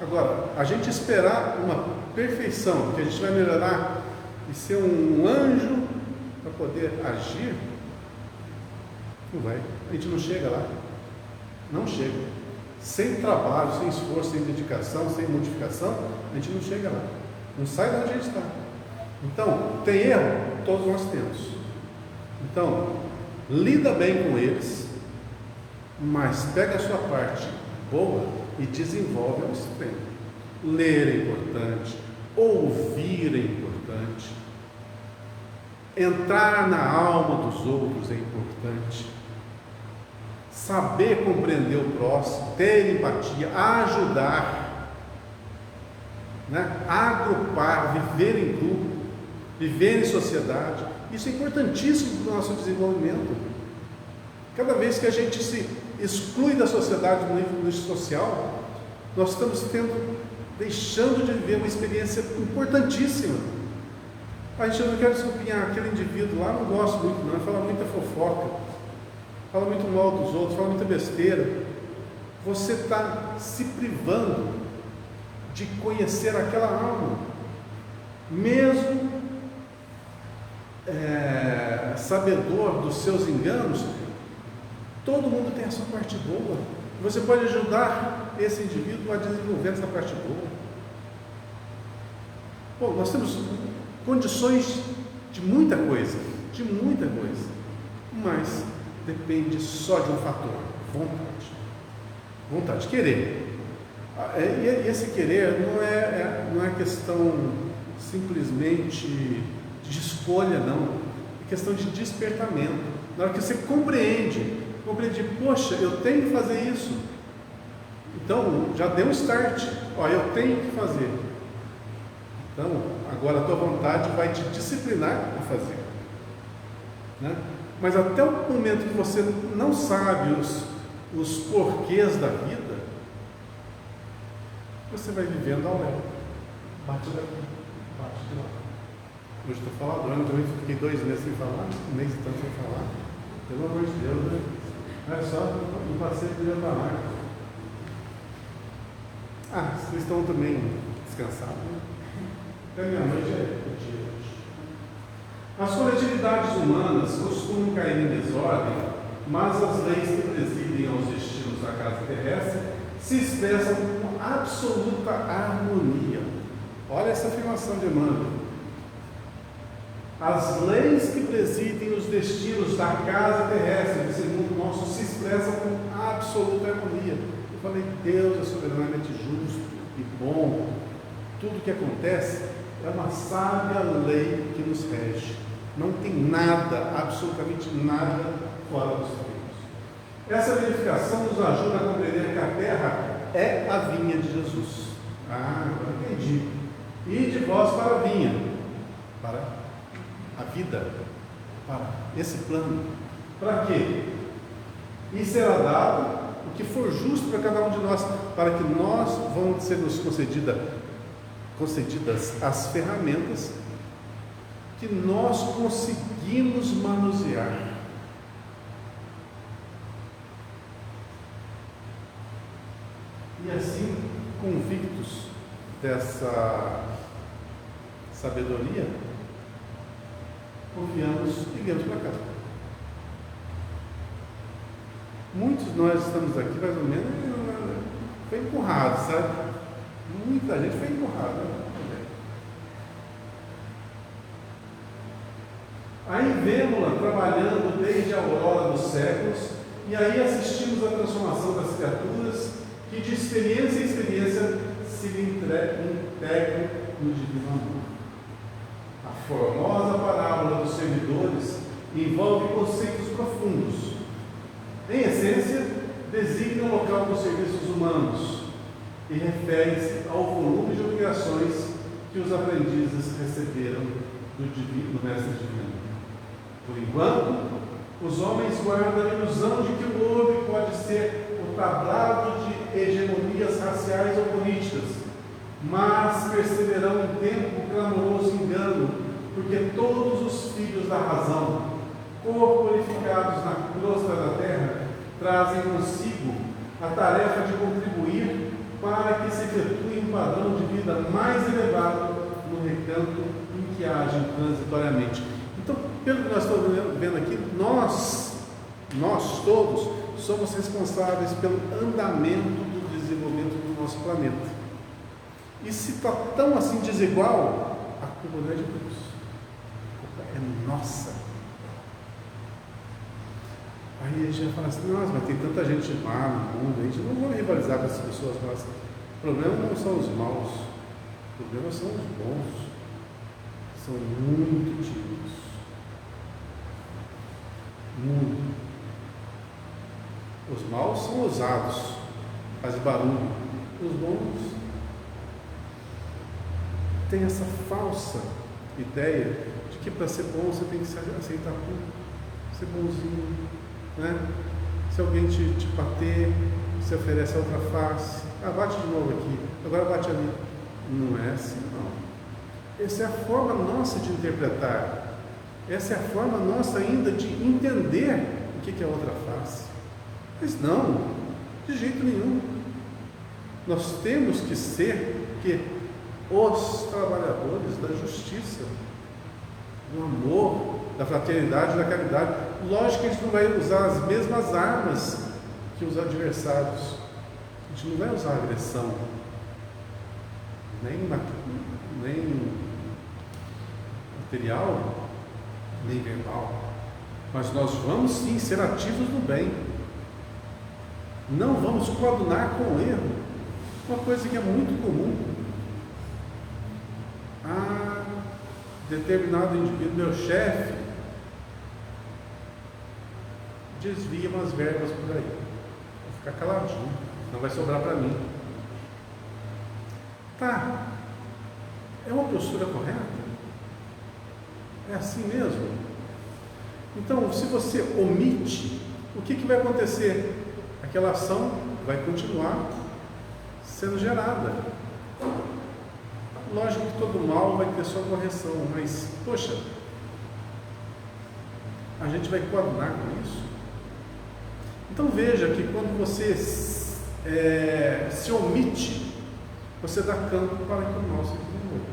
agora, a gente esperar uma perfeição, que a gente vai melhorar e ser um anjo para poder agir, não vai. A gente não chega lá. Não chega. Sem trabalho, sem esforço, sem dedicação, sem modificação, a gente não chega lá. Não sai de onde a gente está. Então, tem erro? Todos nós temos. Então, lida bem com eles, mas pega a sua parte boa e desenvolve ao extremo. Ler é importante, ouvir é importante, entrar na alma dos outros é importante, saber compreender o próximo, ter empatia, ajudar, né? Agrupar, viver em grupo, viver em sociedade. Isso é importantíssimo para o nosso desenvolvimento. Cada vez que a gente se exclui da sociedade no nível social, nós estamos deixando de viver uma experiência importantíssima. A gente não quer desculpinhar aquele indivíduo lá, não gosto muito não, fala muita fofoca, fala muito mal dos outros, fala muita besteira. Você está se privando de conhecer aquela alma, mesmo sabedor dos seus enganos. Todo mundo tem a sua parte boa. Você pode ajudar esse indivíduo a desenvolver essa parte boa. Bom, nós temos condições de muita coisa, mas depende só de um fator: vontade, querer. E esse querer não é questão simplesmente de escolha, não. É questão de despertamento. Na hora que você compreende, poxa, eu tenho que fazer isso. Então, já deu um start. Eu tenho que fazer. Então, agora a tua vontade vai te disciplinar a fazer, né? Mas até o momento que você não sabe os porquês da vida, você vai vivendo ao léu. Bate daqui, bate de lá. Hoje estou falador, eu também fiquei 2 meses sem falar, 1 mês e tanto sem falar. Pelo amor de Deus, né? É só um passeio que já está lá. Vocês estão também descansados, né? Até minha mãe já é dia hoje. As coletividades humanas costumam cair em desordem, mas as leis que presidem aos destinos da casa terrestre se expressam com absoluta harmonia. Olha essa afirmação de Emmanuel. As leis que presidem os destinos da casa terrestre, desse mundo nosso, se expressam com absoluta harmonia. Eu falei, Deus é soberanamente justo e bom. Tudo que acontece é uma sábia lei que nos rege. Não tem nada, absolutamente nada, fora dos trilhos. Essa verificação nos ajuda a compreender que a terra é a vinha de Jesus. Agora entendi. E de vós para a vinha, para a vida, para esse plano. Para quê? E será dado o que for justo para cada um de nós, para que nós vamos ser nos concedida concedidas as ferramentas que nós conseguimos manusear. E assim, convictos dessa sabedoria, confiamos e viemos para cá. Muitos de nós estamos aqui, mais ou menos, foi empurrado, sabe? Muita gente foi empurrada. Aí vemos-la trabalhando desde a aurora dos séculos, e aí assistimos à transformação das criaturas, que de experiência em experiência se integram no divino amor. A formosa parábola dos servidores envolve conceitos profundos. Em essência, designa o local dos serviços humanos e refere-se ao volume de obrigações que os aprendizes receberam do Mestre Divino. Por enquanto, os homens guardam a ilusão de que o orbe pode ser o tablado de hegemonias raciais ou políticas, mas perceberão em tempo o clamoroso engano, porque todos os filhos da razão, corporificados na crosta da terra, trazem consigo a tarefa de contribuir para que se efetue um padrão de vida mais elevado no recanto em que agem transitoriamente. Então, pelo que nós estamos vendo aqui, nós todos somos responsáveis pelo andamento do desenvolvimento do nosso planeta. E se está tão assim desigual, a culpa não é de Deus, a culpa é nossa. Aí a gente vai falar assim: nossa, mas tem tanta gente má no mundo, a gente não vai rivalizar com essas pessoas más. O problema não são os maus, o problema são os bons, são muito tímidos. Muito. Os maus são ousados, fazem barulho. Os bons têm essa falsa ideia de que para ser bom você tem que aceitar tudo, ser bonzinho, né? Se alguém te bater, você oferece a outra face. Bate de novo aqui, agora bate ali. Não é assim, não. Essa é a forma nossa de interpretar. Essa é a forma nossa ainda de entender o que é a outra face. Mas não, de jeito nenhum. Nós temos que ser os trabalhadores da justiça, do amor, da fraternidade, da caridade. Lógico que a gente não vai usar as mesmas armas que os adversários. A gente não vai usar agressão, nem material, nem verbal, mas nós vamos sim ser ativos no bem. Não vamos coadunar com o erro. Uma coisa que é muito comum: determinado indivíduo, meu chefe, desvia umas verbas por aí, vou ficar caladinho, não vai sobrar para mim. Tá, é uma postura correta? É assim mesmo? Então, se você omite, o que vai acontecer? Aquela ação vai continuar sendo gerada. Lógico que todo mal vai ter sua correção, mas, poxa, a gente vai coadunar com isso? Então veja que quando você se omite, você dá campo para que o mal se desenvolva,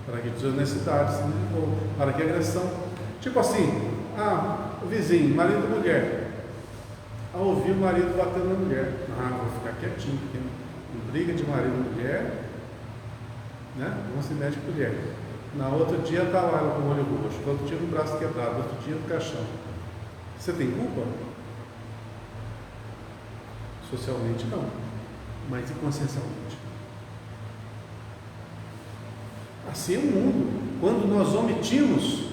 para que a desonestidade se desenvolva, para que a agressão, tipo assim, o vizinho, marido e mulher, ao ouvir o marido batendo na mulher, vou ficar quietinho, porque em briga de marido e mulher, né, não se mete com mulher. Na outro dia está lá ela com o olho roxo, no outro dia no braço quebrado, no outro dia no caixão. Você tem culpa? Socialmente não, mas inconsciencialmente. Assim é o mundo. Quando nós omitimos,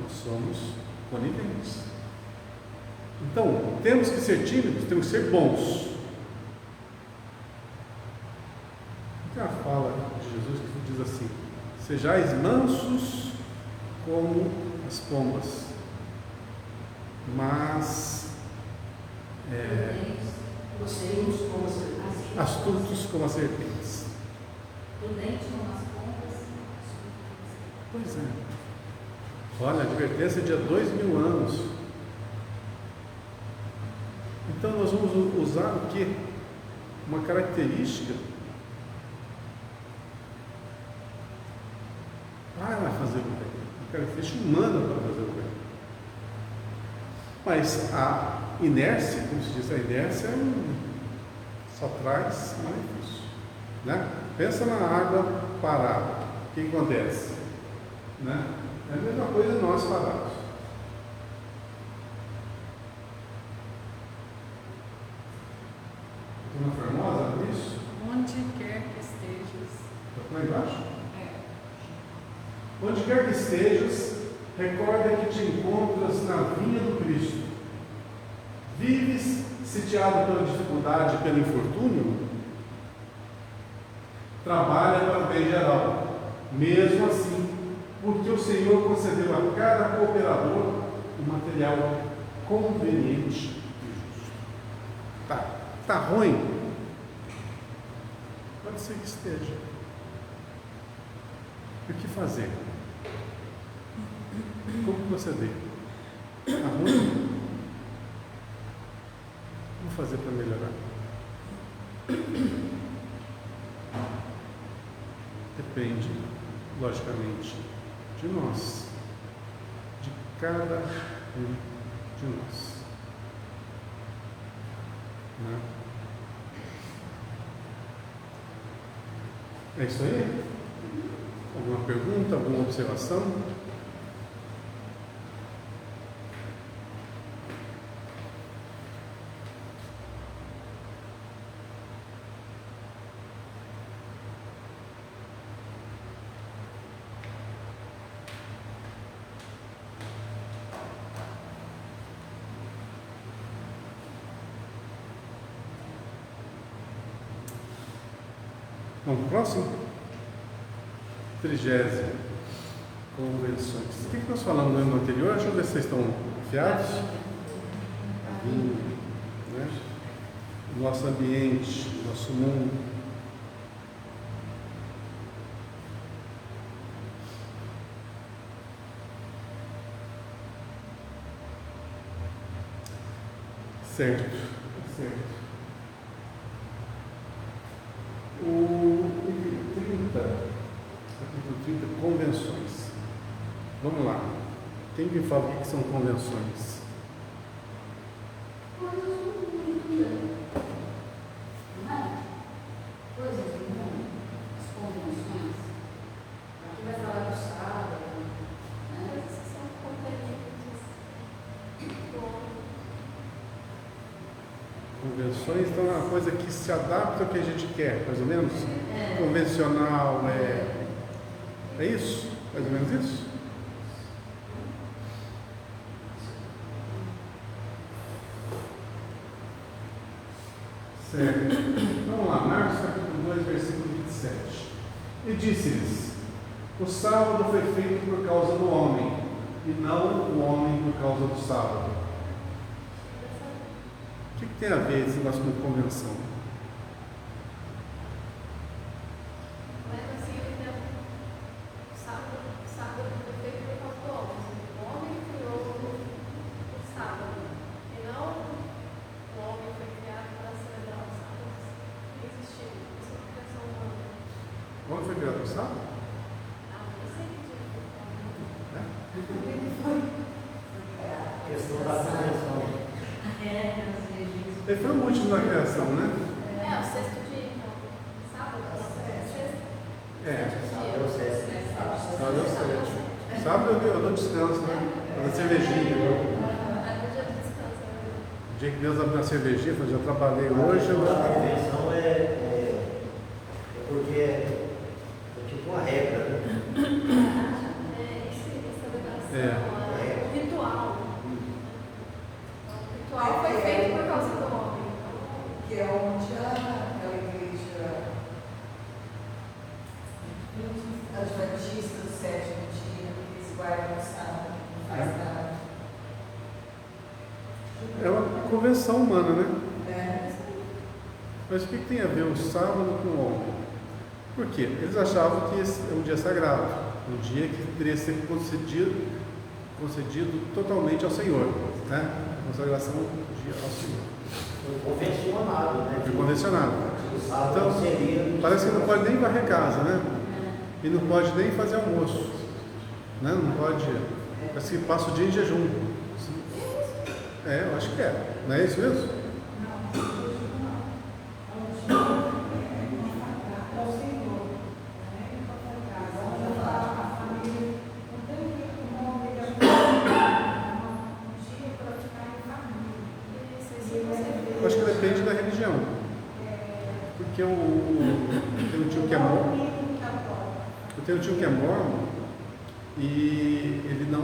nós somos coniventes. Então, temos que ser tímidos, temos que ser bons. Tem a fala de Jesus que diz assim: sejais mansos como as pombas, mas astutos como as serpentes. Prudente nas compras. Pois é. Olha, a advertência é de há 2000 anos. Então nós vamos usar o quê? Uma característica. Para fazer o bem. Uma característica humana para fazer o bem. Mas a inércia, como se diz, a inércia só traz malefício. Né? Pensa na água parada. O que acontece? Né? É a mesma coisa nós parados. Dona Formosa, é isso? Onde quer que estejas. Está lá embaixo? É. Onde quer que estejas, recorda que te encontras na vinha do Cristo. Vives sitiado pela dificuldade e pelo infortúnio? Trabalha para o bem geral. Mesmo assim, porque o Senhor concedeu a cada cooperador um material conveniente e justo. Está ruim? Pode ser que esteja. E o que fazer? Como proceder? Está ruim? O que fazer para melhorar? Depende, logicamente, de nós, de cada um de nós. Né? É isso aí? Alguma pergunta, alguma observação? Vamos para o próximo? 30ª convenções. O que nós falamos no ano anterior? Deixa eu ver se vocês estão afiados. Né? Nosso ambiente, nosso mundo. Certo. O capítulo 30, convenções. Vamos lá. Quem me fala o que são convenções? Coisas do mundo. Não é? Coisas do mundo. As convenções. Aqui vai falar do sábado. Né? Coisas que são convenientes do homem. Convenções, então, é uma coisa que se adapta ao que a gente quer, mais ou menos? Convencional, é isso? Mais ou menos isso? Certo. Vamos lá, Marcos capítulo 2, versículo 27. E disse-lhes: o sábado foi feito por causa do homem, e não o homem por causa do sábado. O que tem a ver esse negócio com convenção? Mas assim, ele tem sábado foi feito por causa do homem. O homem criou o sábado. E não o homem foi criado para celebrar o sábado. Não existiu. Isso é uma criação humana. Onde foi criado o sábado? Ah, eu sei que dia É? Questão da convenção. Ele foi o último na criação, né? É, o sexto dia, então. Sábado? Sexto. É. É o sexto. Sábado é o sétimo. Sábado eu dou descanso, né? Eu dou cervejinha. É o dia do descanso, né? O dia que Deus abriu a cervejinha, eu já trabalhei hoje. A convenção é porque é tipo uma regra, né? É, essa celebração, É. o ritual. O ritual foi feito por causa do homem. Que é onde aquela igreja adventista do sétimo dia, que eles guardam o sábado, não faz nada. É uma convenção humana, né? É. Mas o que tem a ver o sábado com o homem? Por quê? Eles achavam que esse é um dia sagrado, um dia que deveria ser concedido totalmente ao Senhor, né? A consagração do dia ao Senhor. Foi convencionado, né? Foi convencionado. O sábado Então, seria... parece que não pode nem varrer casa, né? E não pode nem fazer almoço, né? Não pode. Parece que passa o dia em jejum. Eu acho que é. Não é isso mesmo? Eu acho que depende da religião. Porque eu tenho um tio que é mormon. Eu tenho um tio que é mormon e ele não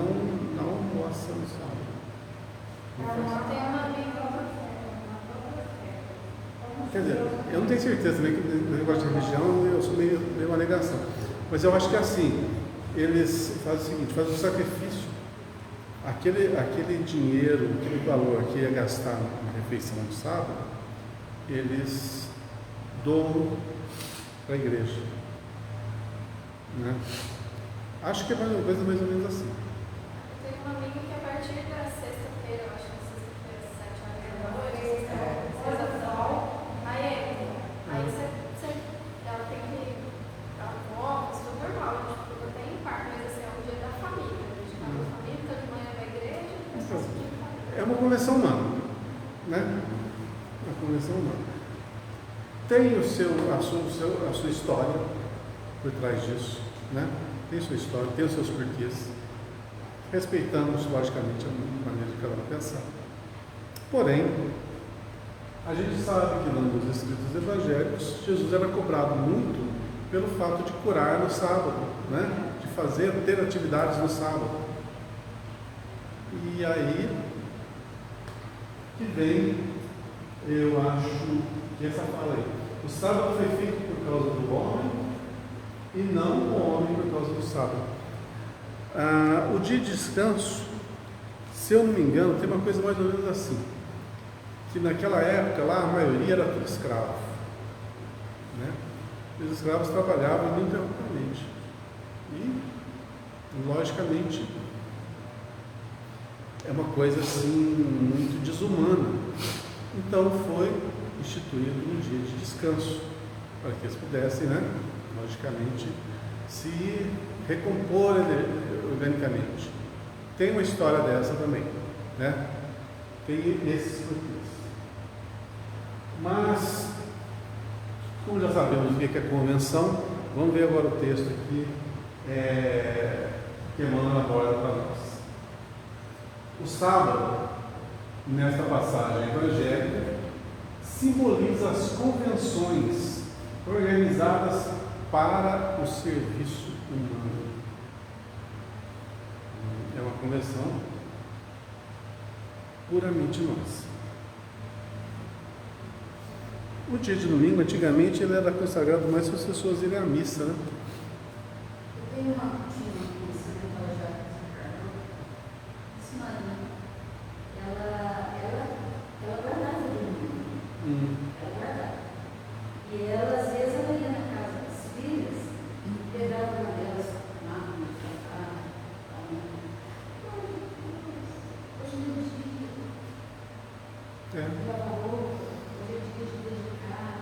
almoça no sábado. Não faz. Tem uma amiga. Quer dizer, eu não tenho certeza também que no negócio de religião eu sou meio uma negação. Mas eu acho que assim, eles fazem o seguinte, fazem um sacrifício. Aquele dinheiro, aquele valor que ia gastar na refeição do sábado, eles doam para a igreja. Né? Acho que é uma coisa mais ou menos assim. Eu tenho uma amiga que a partir da sexta-feira, eu acho que sexta-feira, 7 horas da noite, aí ela tem que dar voltas, tudo normal, tudo tem parte, mas assim, é um dia da família, a gente tá na família, então de manhã vai à igreja, depois passa o dia da família. É uma convenção humana, né? Uma convenção humana. Tem a sua história por trás disso, né? Tem sua história, tem os seus porquês. Respeitamos, logicamente, a maneira de cada um pensar. Porém, a gente sabe que nos escritos evangélicos, Jesus era cobrado muito pelo fato de curar no sábado, né? De ter atividades no sábado. E aí que vem, eu acho que essa fala aí. O sábado foi feito por causa do homem e não o homem por causa do sábado. O dia de descanso, se eu não me engano, tem uma coisa mais ou menos assim, que naquela época lá a maioria era tudo escravo, né? Os escravos trabalhavam ininterruptamente e, logicamente, é uma coisa assim muito desumana. Então foi instituído um dia de descanso para que eles pudessem, né, logicamente, se recompor organicamente. Tem uma história dessa também, né? Tem esses porquês. Mas, como já sabemos o que é convenção, vamos ver agora o texto aqui que Emmanuel aborda para nós. O sábado, nesta passagem evangélica, simboliza as convenções organizadas para o serviço humano. É uma convenção puramente nossa. O dia de domingo, antigamente, ele era consagrado mais para as pessoas irem à missa, né? Eu tenho uma tia que ela já ela guardava o domingo. Ela guardava. E ela, às vezes, ela ia na casa das filhas e pegava uma delas lá no sofá. Hoje não é dia. Ela falou, hoje é dia de dedicar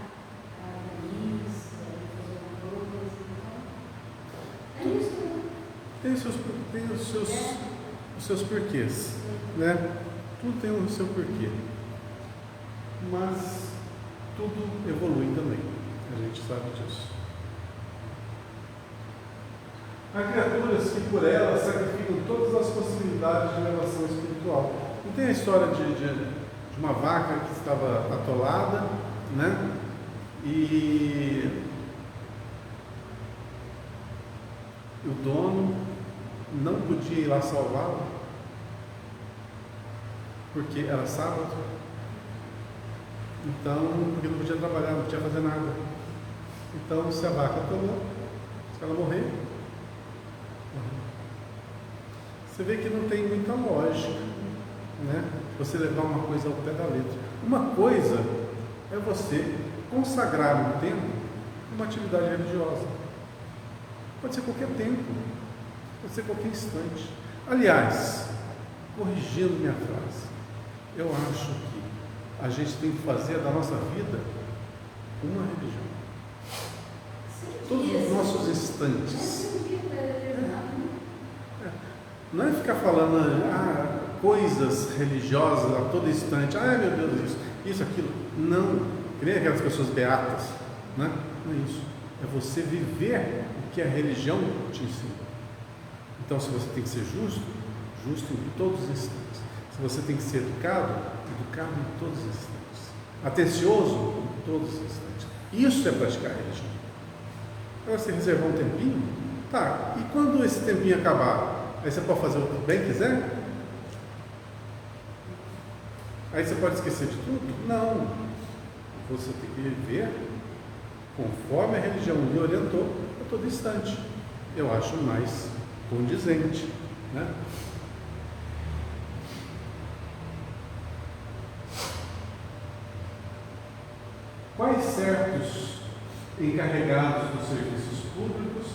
a missa, fazer uma coisa. Então, é isso, né? Tem os seus porquês, né? Tudo tem o seu porquê. Mas tudo evolui também. A gente sabe disso. Há criaturas que por elas sacrificam todas as possibilidades de elevação espiritual. Não tem a história de uma vaca que estava atolada, né? E o dono não podia ir lá salvá-la, porque era sábado. Então, porque não podia trabalhar, não podia fazer nada. Então, se a vaca atolou, se ela morrer, você vê que não tem muita lógica, né? Você levar uma coisa ao pé da letra. Uma coisa é você consagrar um tempo, uma atividade religiosa. Pode ser qualquer tempo, pode ser qualquer instante. Aliás, corrigindo minha frase, eu acho que a gente tem que fazer da nossa vida uma religião. Todos os nossos instantes. Não é ficar falando coisas religiosas a todo instante. Ai meu Deus, isso, aquilo. Não. Que nem aquelas pessoas beatas. Né? Não é isso. É você viver o que a religião te ensina. Então, se você tem que ser justo, justo em todos os instantes. Se você tem que ser educado, educado em todos os instantes. Atencioso em todos os instantes. Isso é praticar a religião. Agora, você reservar um tempinho, tá, e quando esse tempinho acabar, aí você pode fazer o que bem quiser? Aí você pode esquecer de tudo? Não. Você tem que viver conforme a religião lhe orientou a todo instante. Eu acho mais condizente, né? Quais certos encarregados dos serviços públicos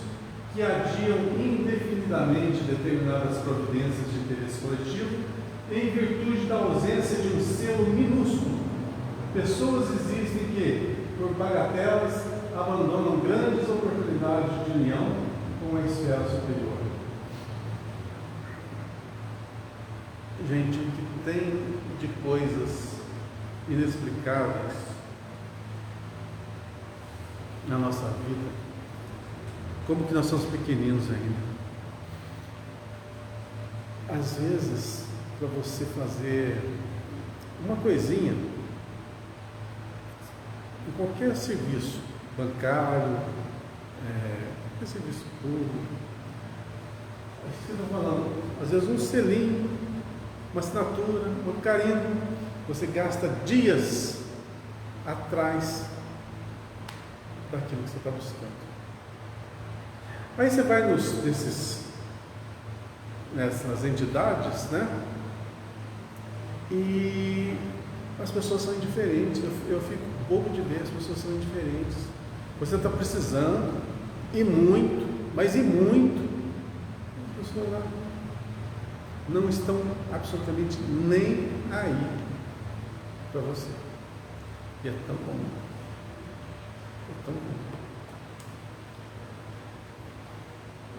que adiam indefinidamente determinadas providências de interesse coletivo em virtude da ausência de um selo minúsculo? Pessoas existem que, por bagatelas, abandonam grandes oportunidades de união com a esfera superior. Gente, o que tem de coisas inexplicáveis na nossa vida, como que nós somos pequeninos ainda. Às vezes, para você fazer uma coisinha em qualquer serviço bancário, qualquer serviço público, você está falando, às vezes um selinho, uma assinatura, um carimbo, você gasta dias atrás daquilo que você está buscando. Aí você vai nessas entidades, né? E as pessoas são indiferentes. Eu fico bobo de ver, as pessoas são indiferentes. Você está precisando, e muito, mas e muito, as pessoas lá não estão absolutamente nem aí para você. E é tão bom.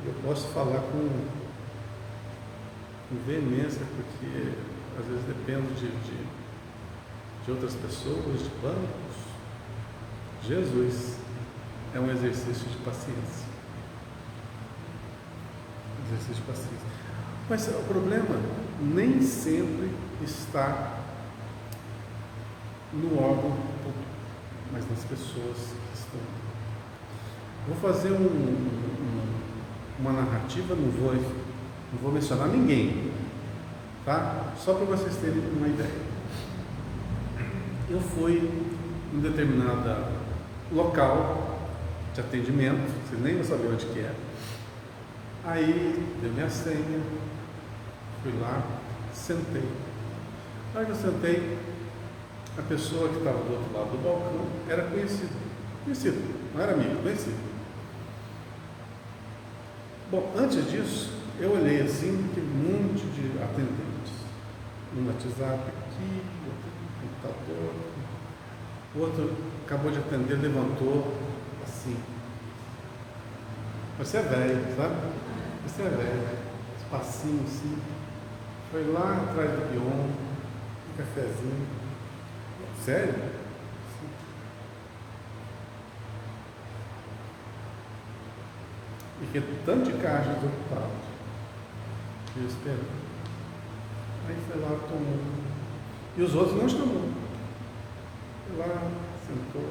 Eu posso falar com veemência, porque às vezes dependo de outras pessoas, de bancos. Jesus é um exercício de paciência. Exercício de paciência. Mas o problema nem sempre está no órgão público, mas nas pessoas que estão. Vou fazer uma narrativa, não vou mencionar ninguém, tá? Só para vocês terem uma ideia. Eu fui em um determinado local de atendimento, vocês nem vão saber onde que é. Aí, deu minha senha, fui lá, sentei. Na hora que eu sentei, a pessoa que estava do outro lado do balcão era conhecido, não era amigo, conhecido. Bom, antes disso, eu olhei assim, que um monte de atendentes. Um WhatsApp aqui, outro no computador. O outro acabou de atender, levantou assim. Você é velho, sabe? Você é velho. Espacinho assim. Foi lá atrás do Bion, um cafezinho. Sério? E que tanto de caixa desocupado. E eu esperando. Aí foi lá, tomou. E os outros não chamou. Foi lá, sentou.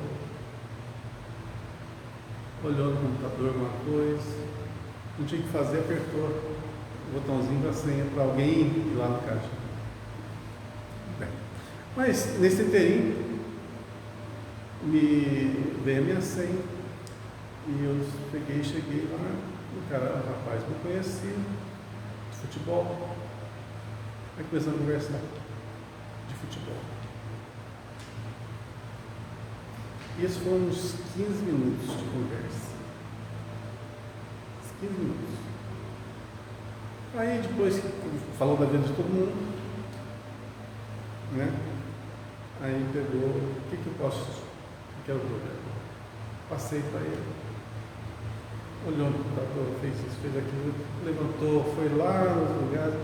Olhou no computador alguma coisa. Não tinha o que fazer, apertou o botãozinho da senha para alguém ir lá no caixa. Bem, mas nesse inteirinho me veio a minha senha e eu cheguei lá, o rapaz me conhecia, de futebol. Aí começamos a conversar de futebol. E isso foram uns 15 minutos de conversa. 15 minutos. Aí depois falou da vida de todo mundo, né? Aí pegou, o que eu posso, o que eu quero ver? Passei para ele. Olhou no computador, fez isso, fez aquilo, levantou, foi lá nos lugares.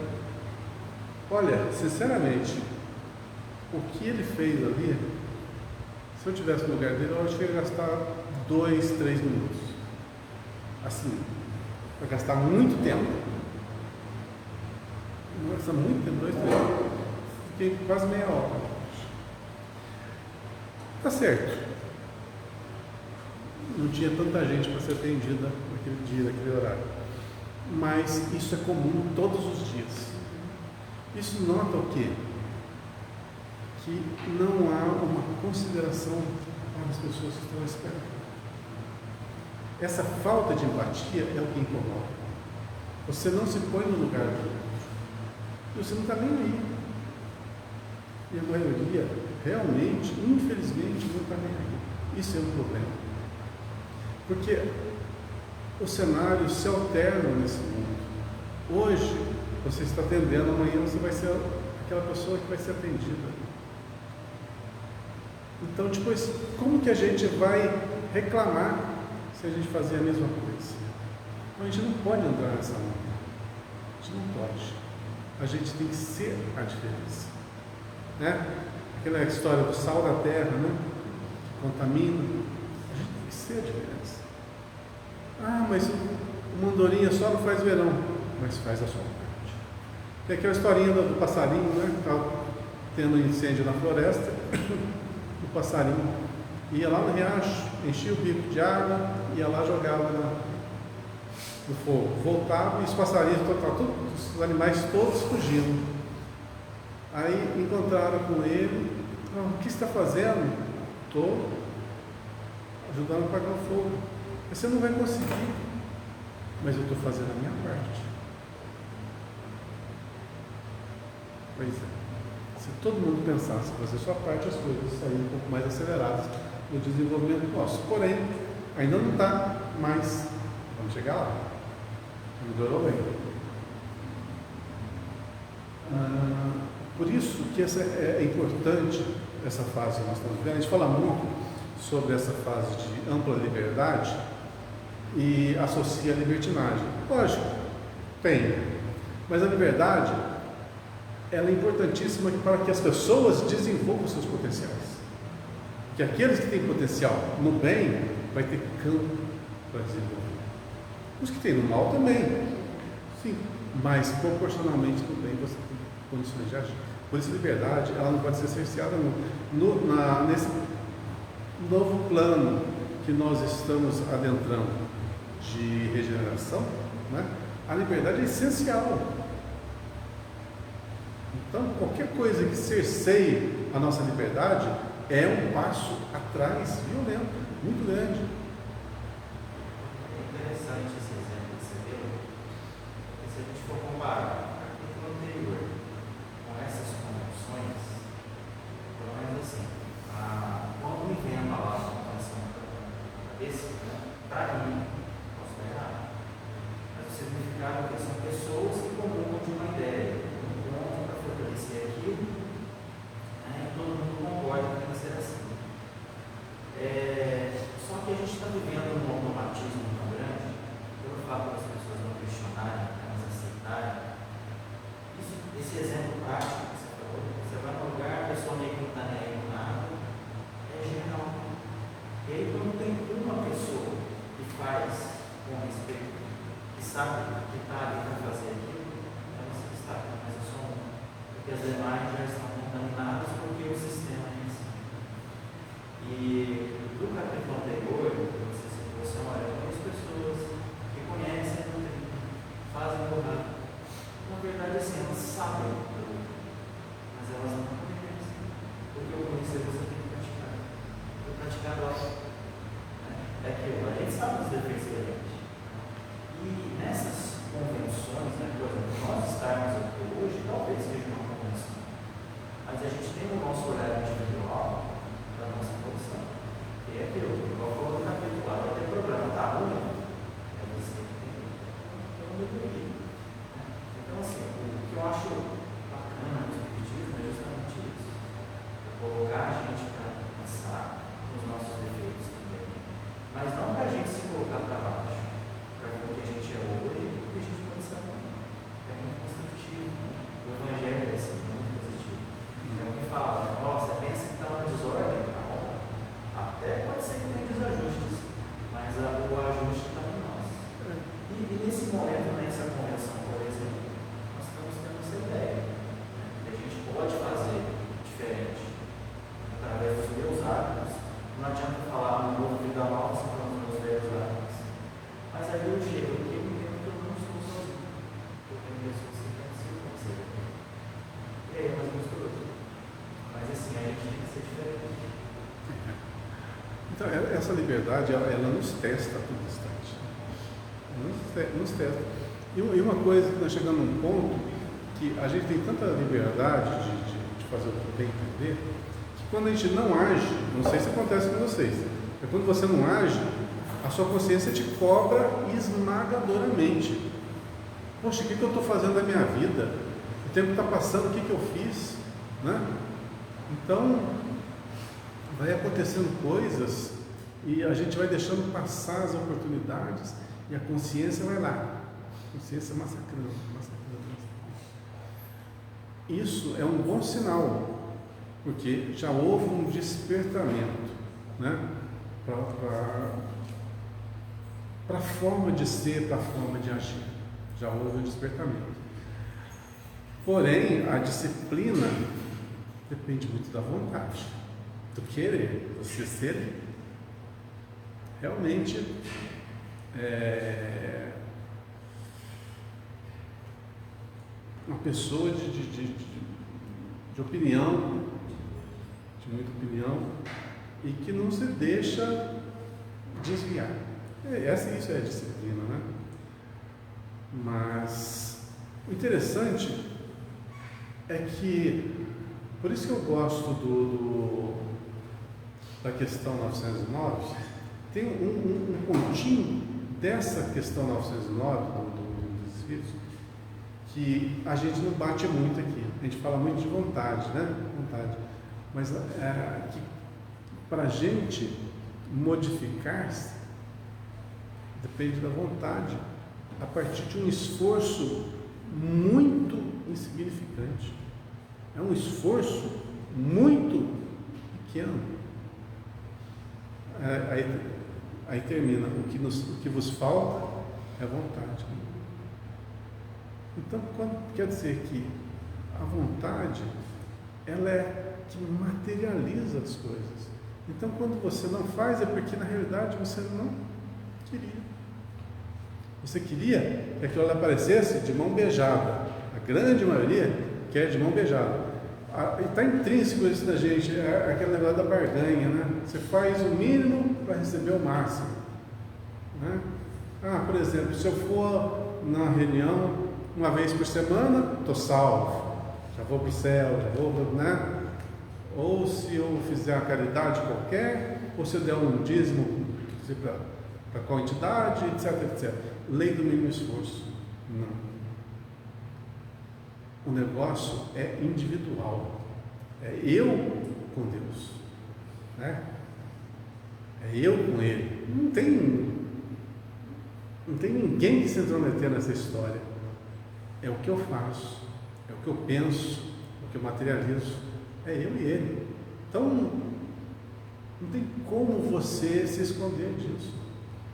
Olha, sinceramente, o que ele fez ali, se eu tivesse no lugar dele, eu acho que ia gastar 2, 3 minutos. Assim, vai gastar muito tempo. Vai gastar muito tempo, 2, 3 minutos. Fiquei quase meia hora. Tá certo. Não tinha tanta gente para ser atendida naquele dia, naquele horário. Mas isso é comum todos os dias. Isso nota o quê? Que não há uma consideração para as pessoas que estão esperando. Essa falta de empatia é o que incomoda. Você não se põe no lugar do outro. E você não está nem aí. E a maioria, realmente, infelizmente, não está nem aí. Isso é um problema. Porque os cenários se alternam nesse mundo. Hoje, você está atendendo, amanhã você vai ser aquela pessoa que vai ser atendida. Então, depois, como que a gente vai reclamar se a gente fazer a mesma coisa? Então, a gente não pode entrar nessa onda. A gente não pode. A gente tem que ser a diferença. Né? Aquela história do sal da terra, né? Que contamina. A gente tem que ser a diferença. Ah, mas o mandorinha só não faz verão, mas faz a sua parte. Tem aquela historinha do passarinho, né? Que estava tendo incêndio na floresta. O passarinho ia lá no riacho, enchia o bico de água, ia lá jogava no fogo. Voltava e os passarinhos, os animais todos fugindo. Aí encontraram com ele. O que você está fazendo? Estou ajudando a apagar o fogo. Você não vai conseguir, mas eu estou fazendo a minha parte. Pois é. Se todo mundo pensasse fazer a sua parte, as coisas saíram um pouco mais aceleradas no desenvolvimento nosso. Porém, ainda não está mais. Vamos chegar lá. Melhorou bem. Por isso que essa é importante, essa fase que nós estamos vivendo. A gente fala muito sobre essa fase de ampla liberdade e associa a libertinagem. Lógico, tem. Mas a liberdade, ela é importantíssima para que as pessoas desenvolvam seus potenciais. Que aqueles que têm potencial no bem, vai ter campo para desenvolver. Os que têm no mal também. Sim, mas proporcionalmente no bem você tem condições de agir. Por isso a liberdade, ela não pode ser cerceada nesse novo plano que nós estamos adentrando de regeneração, né? A liberdade é essencial. Então, qualquer coisa que cerceie a nossa liberdade é um passo atrás violento, muito grande. É interessante esse exemplo que você deu, porque se a gente for comparar o capítulo anterior com essas convenções, pelo menos assim, quando me vem a palavra convenção na cabeça, para mim, posso estar errado, mas o significado é que são pessoas que comungam de uma ideia, para fortalecer aquilo, né, e todo mundo concorda que tem que ser assim. Só que a gente está vivendo um automatismo tão grande, pelo fato das pessoas não questionarem, apenas aceitarem. Esse exemplo prático que você falou, você vai no lugar, a pessoa meio que não está nem aí com nada, é geral. E aí, quando tem uma pessoa que faz com respeito, que sabe que está ali para fazer aquilo, ela se destaca, mas é só um. Porque as demais já estão contaminadas porque o sistema é assim. E do capítulo anterior, você citou, olha, algumas pessoas que conhecem, fazem errado. Na verdade, assim, elas sabem, mas elas não conhecem. Porque eu conhecer você tem que praticar. Eu praticar lá. É que a gente sabe os defeitos da gente. E nessas convenções, né, por exemplo, nós estarmos aqui hoje, talvez seja uma convenção. Mas a gente tem o nosso horário individual da nossa posição, que é essa liberdade, ela nos testa a todo instante. Nos testa. E uma coisa que nós chegamos num ponto que a gente tem tanta liberdade de fazer o que bem entender, que quando a gente não age, não sei se acontece com vocês, mas quando você não age, a sua consciência te cobra esmagadoramente. Poxa, o que eu estou fazendo na minha vida? O tempo está passando, o que eu fiz? Né? Então, vai acontecendo coisas e a gente vai deixando passar as oportunidades e a consciência vai lá. A consciência massacrando. Isso é um bom sinal, porque já houve um despertamento, né? Para a forma de ser, para a forma de agir. Já houve um despertamento. Porém, a disciplina depende muito da vontade, do querer, você ser realmente uma pessoa de opinião, de muita opinião, e que não se deixa desviar. Isso é a disciplina, né? Mas o interessante é que, por isso que eu gosto da questão 909, tem um pontinho dessa questão 909 dos Espíritos que a gente não bate muito aqui. A gente fala muito de vontade, né? Vontade. Mas que para a gente modificar-se depende da vontade, a partir de um esforço muito insignificante. É um esforço muito pequeno. Aí termina, o que vos falta é vontade. Então, quer dizer que a vontade, ela é que materializa as coisas. Então, quando você não faz, é porque na realidade você não queria. Você queria que aquilo aparecesse de mão beijada. A grande maioria quer de mão beijada. Está intrínseco isso da gente, aquele negócio da barganha, né? Você faz o mínimo para receber o máximo, né? Por exemplo, se eu for na reunião uma vez por semana, estou salvo, já vou para o céu, já vou, né? Ou se eu fizer uma caridade qualquer, ou se eu der um dízimo para qual entidade, etc, etc. Lei do mínimo esforço. Não. O negócio é individual. É eu com Deus, né? É eu com Ele. Não tem ninguém que se intrometer nessa história. É o que eu faço, é o que eu penso, o que eu materializo. É eu e Ele. Então, não tem como você se esconder disso.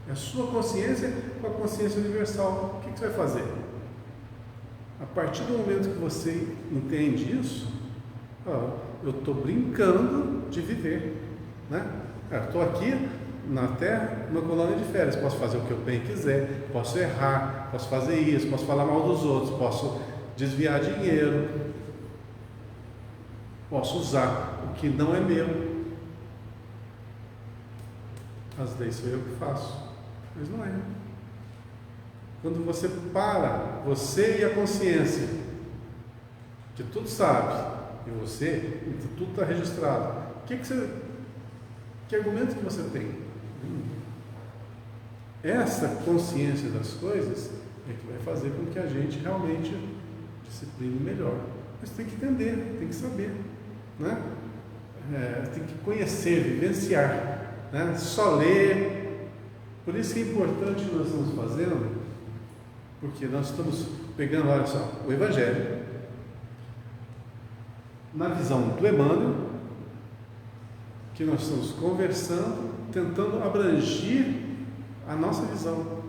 É a sua consciência com a consciência universal. O que você vai fazer? A partir do momento que você entende isso, eu estou brincando de viver, né? Estou aqui na Terra, numa colônia de férias, posso fazer o que eu bem quiser, posso errar, posso fazer isso, posso falar mal dos outros, posso desviar dinheiro, posso usar o que não é meu. Às vezes sou eu que faço, mas não é. Quando você para, você e a consciência, que tudo sabe, e você, e tudo está registrado, que argumento que você tem? Essa consciência das coisas é que vai fazer com que a gente realmente discipline melhor. Mas tem que entender, tem que saber, né? Tem que conhecer, vivenciar, né? Só ler. Por isso que é importante o que nós estamos fazendo, porque nós estamos pegando, olha só, o Evangelho na visão do Emmanuel, que nós estamos conversando, tentando abranger a nossa visão,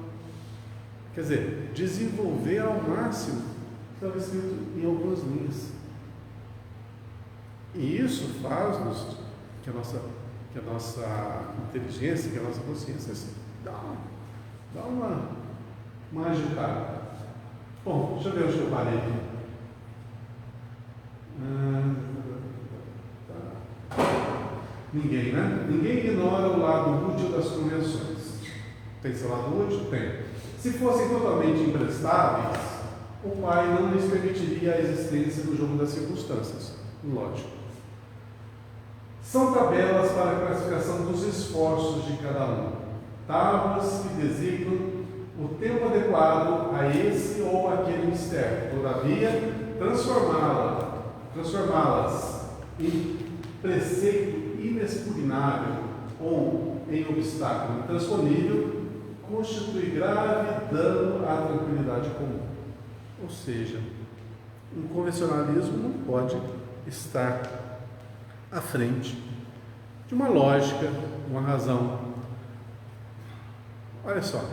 quer dizer, desenvolver ao máximo o que está escrito em algumas linhas. E isso faz-nos que a nossa inteligência, que a nossa consciência dá uma agitada. Bom, deixa eu ver onde eu parei aqui. Ninguém, né? Ninguém ignora o lado útil das convenções. Tem seu lado útil? Tem. Se fossem totalmente imprestáveis, o pai não lhes permitiria a existência do jogo das circunstâncias. Lógico. São tabelas para a classificação dos esforços de cada um. Tábuas que designam o tempo adequado a esse ou aquele mistério. Todavia, transformá-las em preceito inexpugnável ou em obstáculo intransponível constitui grave dano à tranquilidade comum. Ou seja, um convencionalismo não pode estar à frente de uma lógica, uma razão. Olha só,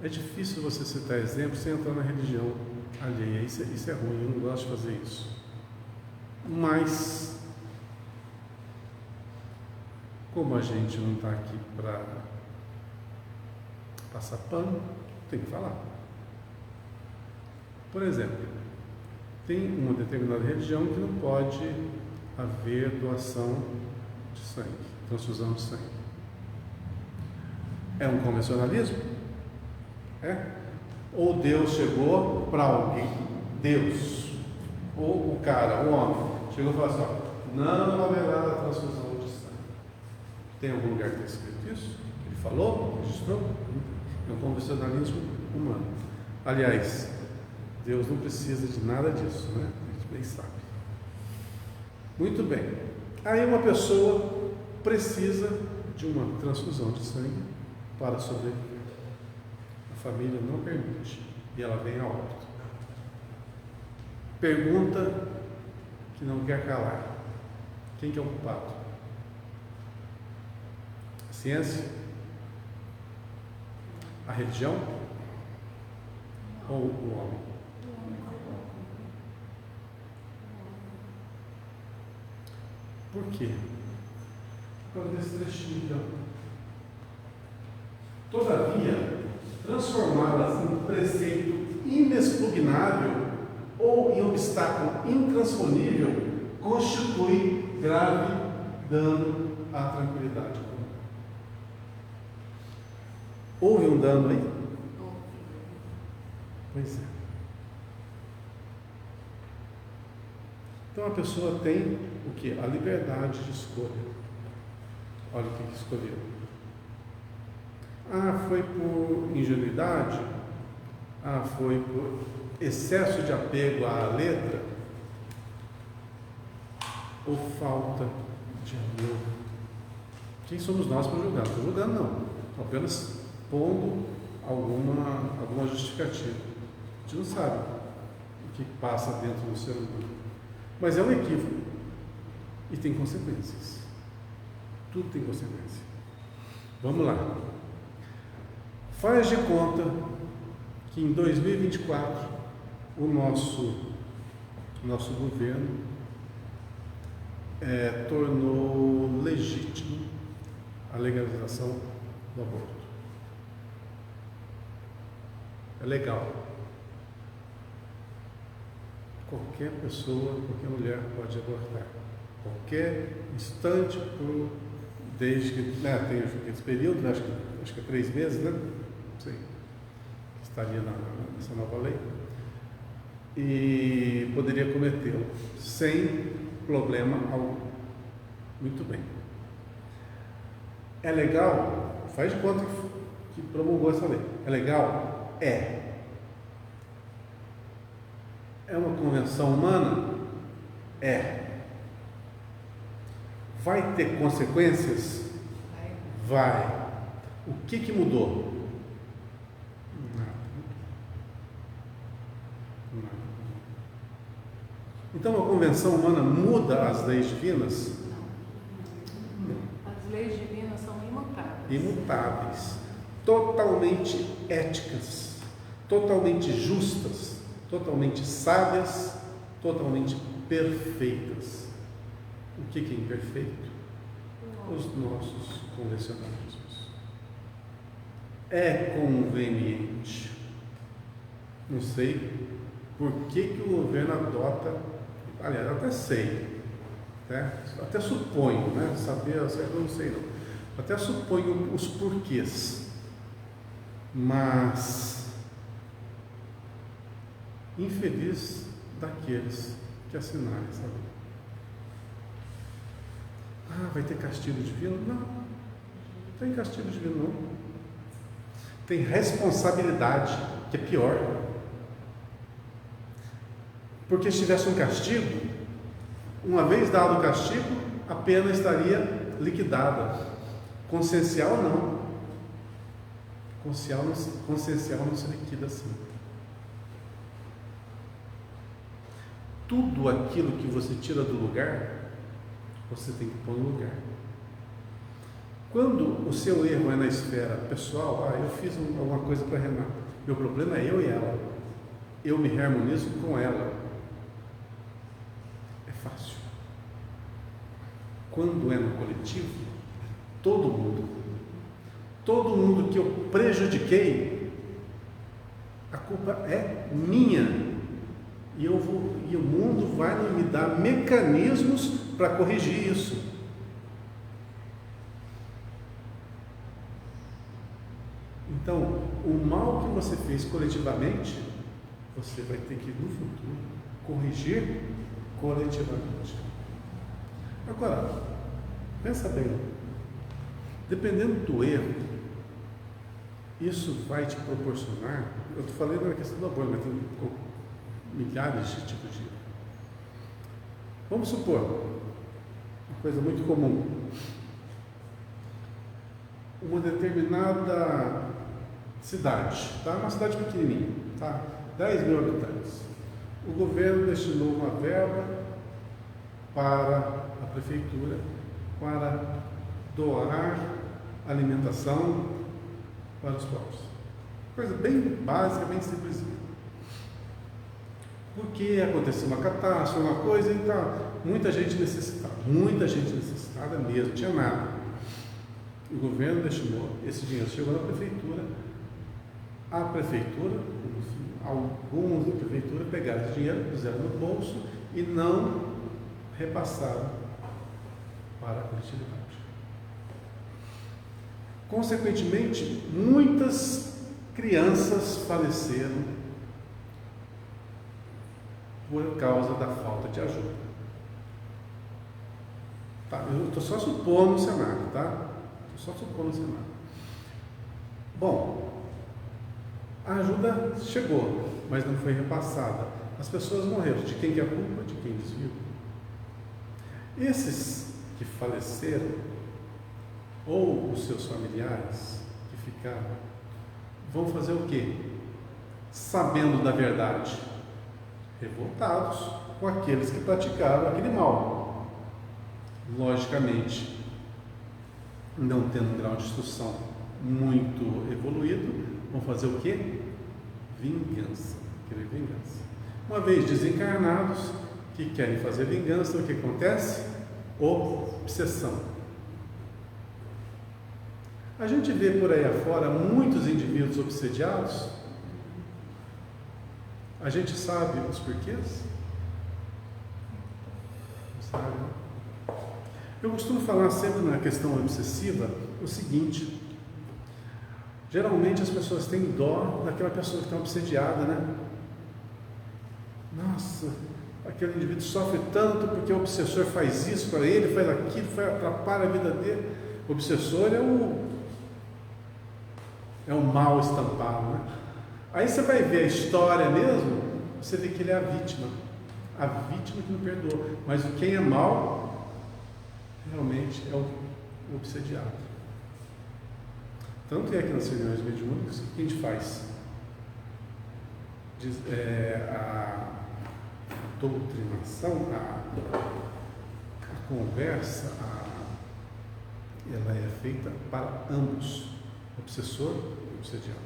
é difícil você citar exemplos sem entrar na religião alheia. Isso é ruim, eu não gosto de fazer isso. Mas, como a gente não está aqui para passar pano, tem que falar. Por exemplo, tem uma determinada religião que não pode haver doação de sangue, transfusão de sangue. É um convencionalismo? É? Ou Deus chegou para alguém, Deus, ou o cara, o homem, chegou e falou assim: ó, não haverá transfusão de sangue. Tem algum lugar que está escrito isso? Ele falou? Registrou? É um convencionalismo humano. Aliás, Deus não precisa de nada disso, né? A gente bem sabe. Muito bem. Aí uma pessoa precisa de uma transfusão de sangue para sobreviver. A família não permite e ela vem a óbito. Pergunta que não quer calar: quem que é o culpado? A ciência? A religião? Ou o homem? Por quê? Por causa desse trechinho então. Todavia, transformá-las em preceito inexpugnável ou em obstáculo intransponível constitui grave dano à tranquilidade comum. Houve um dano aí? Pois é. Então a pessoa tem o quê? A liberdade de escolha. Olha o que escolheu. Ah, foi por ingenuidade? Ah, foi por excesso de apego à letra? Ou falta de amor? Quem somos nós para julgar? Não estou julgando, não. Estou apenas pondo alguma justificativa. A gente não sabe o que passa dentro do ser humano. Mas é um equívoco. E tem consequências. Tudo tem consequência. Vamos lá. Faz de conta que em 2024 o nosso governo tornou legítimo a legalização do aborto. É legal. Qualquer pessoa, qualquer mulher pode abortar. Qualquer instante, desde que tem esse período, acho que é 3 meses, né? Não sei. Estaria nessa nova lei. E poderia cometê-lo sem problema algum. Muito bem. É legal? Faz de conta que promulgou essa lei. É legal? É. É uma convenção humana? É. Vai ter consequências? Vai. O que mudou? Nada. Então a convenção humana muda as leis divinas? Não. As leis divinas são imutáveis. Imutáveis. Totalmente éticas. Totalmente justas. Totalmente sábias, totalmente perfeitas. O que é imperfeito? Os nossos convencionalismos. É conveniente. Não sei por que o governo adota, aliás, até sei, Até suponho, né? Saber, eu não sei não. Até suponho os porquês. Mas infeliz daqueles que assinarem, sabe? Vai ter castigo divino? Não tem castigo divino, não. Tem responsabilidade, que é pior. Porque se tivesse um castigo, uma vez dado o castigo, a pena estaria liquidada. Consciencial não. Consciencial não se liquida assim. Tudo aquilo que você tira do lugar, você tem que pôr no lugar. Quando o seu erro é na esfera pessoal, eu fiz alguma coisa para a Renata, meu problema é eu e ela, eu me harmonizo com ela, é fácil. Quando é no coletivo, todo mundo que eu prejudiquei, a culpa é minha. E o mundo vai me dar mecanismos para corrigir isso. Então, o mal que você fez coletivamente, você vai ter que, no futuro, corrigir coletivamente. Agora, pensa bem, dependendo do erro, isso vai te proporcionar, eu estou falando na questão do aborto, mas tem milhares de tipos de erro. Vamos supor, uma coisa muito comum, uma determinada cidade, uma cidade pequenininha, 10 mil habitantes. O governo destinou uma verba para a prefeitura para doar alimentação para os pobres. Coisa bem básica, bem simplesinha. Porque aconteceu uma catástrofe, uma coisa e tal. Muita gente necessitada mesmo, tinha nada. O governo destinou, esse dinheiro chegou na prefeitura. A prefeitura, alguns da prefeitura pegaram esse dinheiro, puseram no bolso e não repassaram para a coletividade. Consequentemente, muitas crianças faleceram por causa da falta de ajuda. Eu estou só supondo o cenário, Bom, a ajuda chegou, mas não foi repassada. As pessoas morreram. De quem que é a culpa? De quem desviou. Esses que faleceram, ou os seus familiares que ficaram, vão fazer o quê? Sabendo da verdade, revoltados com aqueles que praticaram aquele mal. Logicamente, não tendo um grau de instrução muito evoluído, vão fazer o quê? Vingança. Querer vingança. Uma vez desencarnados, que querem fazer vingança, o que acontece? Obsessão. A gente vê por aí afora muitos indivíduos obsediados. A gente sabe os porquês? Não sabe, não? Eu costumo falar sempre na questão obsessiva o seguinte: geralmente as pessoas têm dó daquela pessoa que está obsediada, né? Nossa, aquele indivíduo sofre tanto porque o obsessor faz isso para ele, faz aquilo, atrapalha a vida dele. O obsessor é o mal estampado, né? Aí você vai ver a história mesmo, você vê que ele é a vítima que não perdoa, mas quem é mal realmente é o obsediado. Tanto é que nas reuniões mediúnicas, o que a gente faz? A doutrinação, a conversa, ela é feita para ambos, obsessor e obsediado.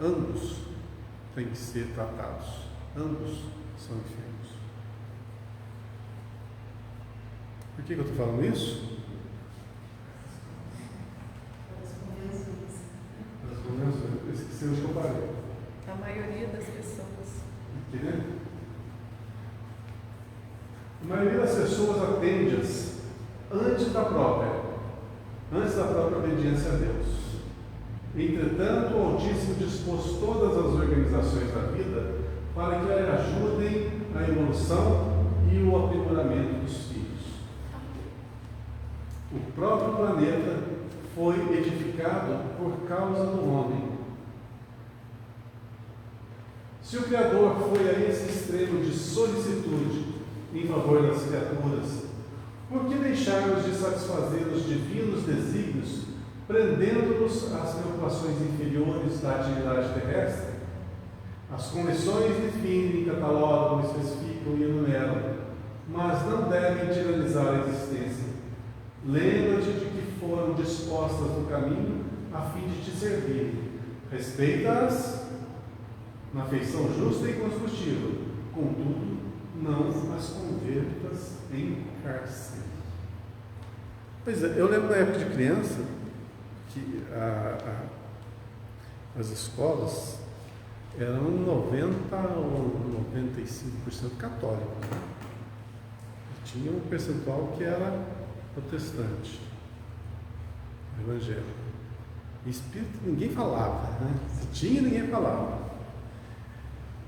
Ambos têm que ser tratados, ambos são enfermos. Por que eu estou falando isso? Eu esqueci onde eu parei. A maioria das pessoas. Entendeu? A maioria das pessoas atende-as antes da própria obediência a Deus. Entretanto, o Altíssimo dispôs todas as organizações da vida para que ajudem a evolução e o aprimoramento dos filhos. O próprio planeta foi edificado por causa do homem. Se o Criador foi a esse extremo de solicitude em favor das criaturas, por que deixarmos de satisfazer os divinos desígnios, prendendo-nos às preocupações inferiores da atividade terrestre? As condições definem, catalogam, especificam e enumeram, mas não devem tiranizar a existência. Lembra-te de que foram dispostas no caminho a fim de te servir. Respeita-as na feição justa e construtiva, contudo, não as convertas em cárcere. Pois é, eu lembro na época de criança que as escolas eram 90 ou 95% católicos, né? E tinha um percentual que era protestante, evangélico. Espírito ninguém falava, né? Se tinha, ninguém falava.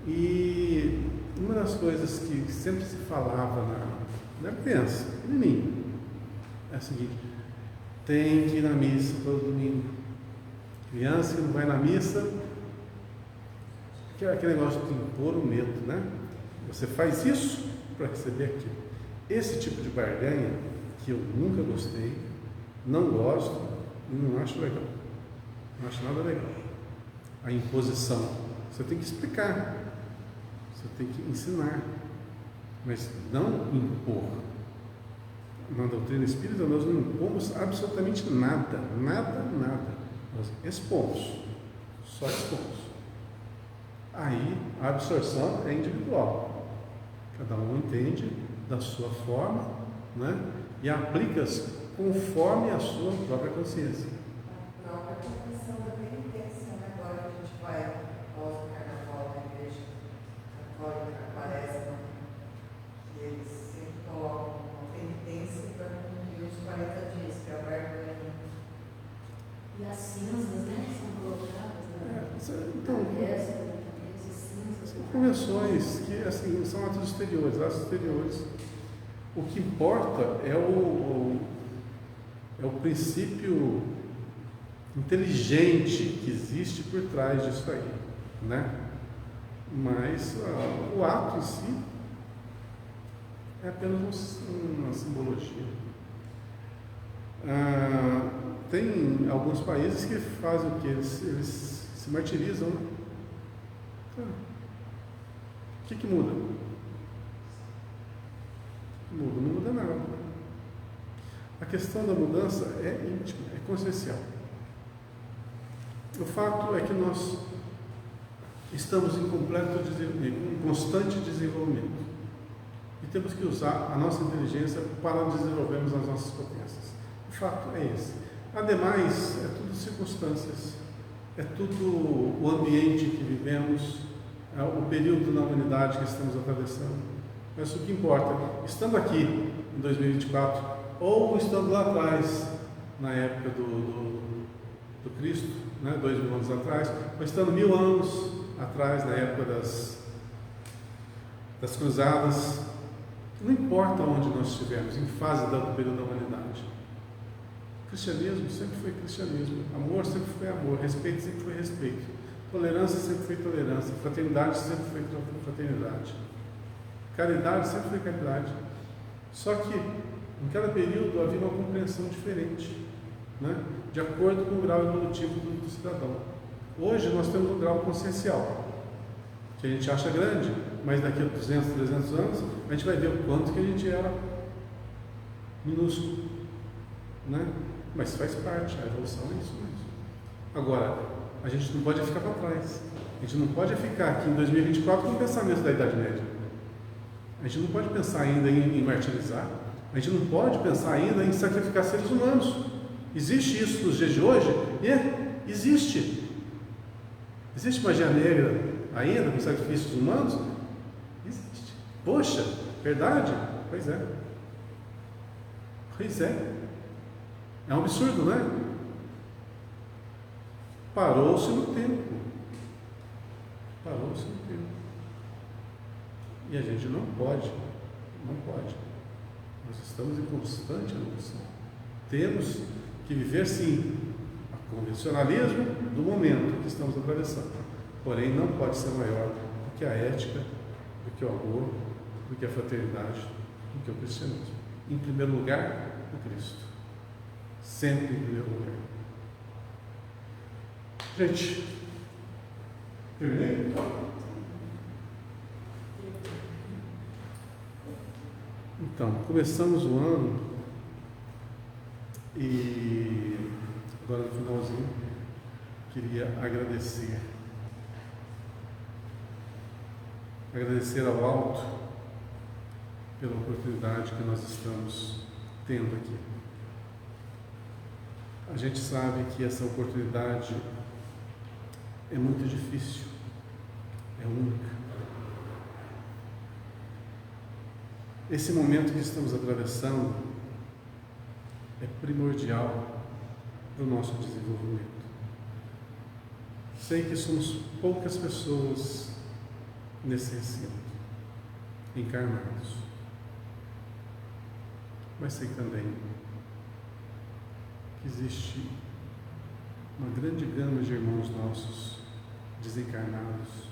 E uma das coisas que sempre se falava na criança, menininho, é a seguinte: tem que ir na missa todo domingo. Criança que não vai na missa, aquele negócio de impor o medo, né? Você faz isso para receber aquilo. Esse tipo de barganha que eu nunca gostei, não gosto e não acho legal. Não acho nada legal. A imposição. Você tem que explicar. Você tem que ensinar, mas não impor. Na doutrina espírita nós não impomos absolutamente nada, nada. Nós expomos, só expomos. Aí a absorção é individual. Cada um entende da sua forma, né? E aplica-se conforme a sua própria consciência. A própria compreensão da penitência, né? Agora a gente vai após o carnaval na igreja católica, a quaresma, que eles sempre colocam uma penitência para cumprir os 40 dias, que é a barganha. E as cinzas, né, que são colocadas Então, são convenções que assim, são atos exteriores. O que importa é o princípio inteligente que existe por trás disso aí, né? Mas o ato em si é apenas uma simbologia. Tem alguns países que fazem o que? Eles se martirizam, né? O que muda? Não muda nada. A questão da mudança é íntima, é consciencial. O fato é que nós estamos em constante desenvolvimento e temos que usar a nossa inteligência para desenvolvermos as nossas potências. O fato é esse. Ademais, é tudo circunstâncias, é tudo o ambiente que vivemos, é o período na humanidade que estamos atravessando. Mas o que importa, estando aqui em 2024 ou estando lá atrás, na época do Cristo, né, 2000 anos atrás, ou estando 1000 anos atrás, na época das cruzadas, não importa onde nós estivermos, em fase do período da humanidade. Cristianismo sempre foi cristianismo, amor sempre foi amor, respeito sempre foi respeito, tolerância sempre foi tolerância, fraternidade sempre foi fraternidade, caridade sempre foi caridade. Só que em cada período havia uma compreensão diferente, né? De acordo com o grau evolutivo do cidadão. Hoje nós temos um grau consciencial, que a gente acha grande, mas daqui a 200, 300 anos, a gente vai ver o quanto que a gente era minúsculo, né? Mas faz parte, a evolução é isso mesmo. Agora, a gente não pode ficar para trás. A gente não pode ficar aqui em 2024 com o pensamento da Idade Média. A gente não pode pensar ainda em martirizar. A gente não pode pensar ainda em sacrificar seres humanos. Existe isso nos dias de hoje? Existe. Existe magia negra ainda com sacrifícios humanos? Existe. Poxa, verdade? Pois é. Pois é. É um absurdo, não é? Parou-se no tempo. Parou-se no tempo. E a gente não pode. Nós estamos em constante evolução. Temos que viver, sim, o convencionalismo do momento que estamos atravessando. Porém, não pode ser maior do que a ética, do que o amor, do que a fraternidade, do que o cristianismo. Em primeiro lugar, o Cristo. Sempre em primeiro lugar. Gente, terminei? Então, começamos o ano e agora no finalzinho queria agradecer ao alto pela oportunidade que nós estamos tendo aqui. A gente sabe que essa oportunidade é muito difícil, é única. Esse momento que estamos atravessando é primordial para o nosso desenvolvimento. Sei que somos poucas pessoas nesse recinto, encarnados, mas sei também que existe uma grande gama de irmãos nossos desencarnados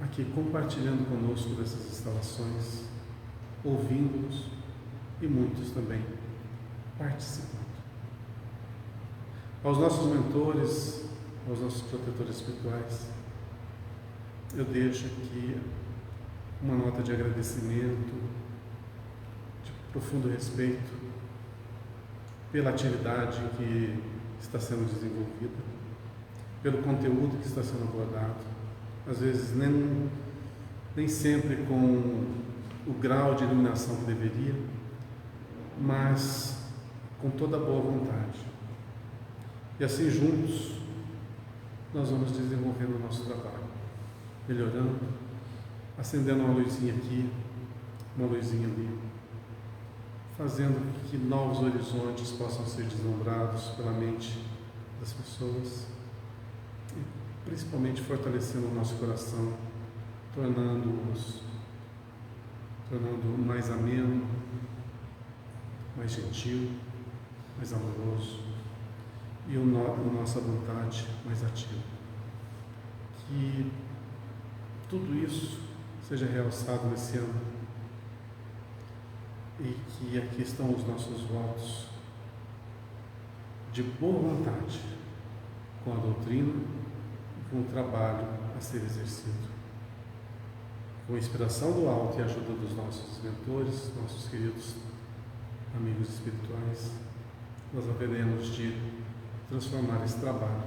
aqui compartilhando conosco dessas instalações, ouvindo-nos e muitos também participando. Aos nossos mentores, aos nossos protetores espirituais, eu deixo aqui uma nota de agradecimento, de profundo respeito pela atividade que está sendo desenvolvida, pelo conteúdo que está sendo abordado, às vezes nem sempre com o grau de iluminação que deveria, mas com toda a boa vontade. E assim juntos nós vamos desenvolvendo o nosso trabalho, melhorando, acendendo uma luzinha aqui, uma luzinha ali, fazendo que novos horizontes possam ser deslumbrados pela mente das pessoas e principalmente fortalecendo o nosso coração, tornando mais ameno, mais gentil, mais amoroso e a nossa vontade mais ativa. Que tudo isso seja realçado nesse ano e que aqui estão os nossos votos de boa vontade com a doutrina e com o trabalho a ser exercido. Com a inspiração do alto e a ajuda dos nossos mentores, nossos queridos amigos espirituais, nós haveremos de transformar esse trabalho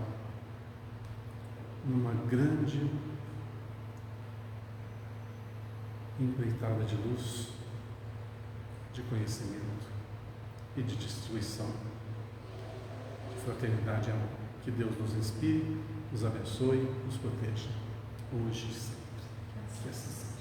numa grande empreitada de luz, de conhecimento e de distribuição, de fraternidade e amor. Que Deus nos inspire, nos abençoe, nos proteja, hoje e sempre. Que assim seja.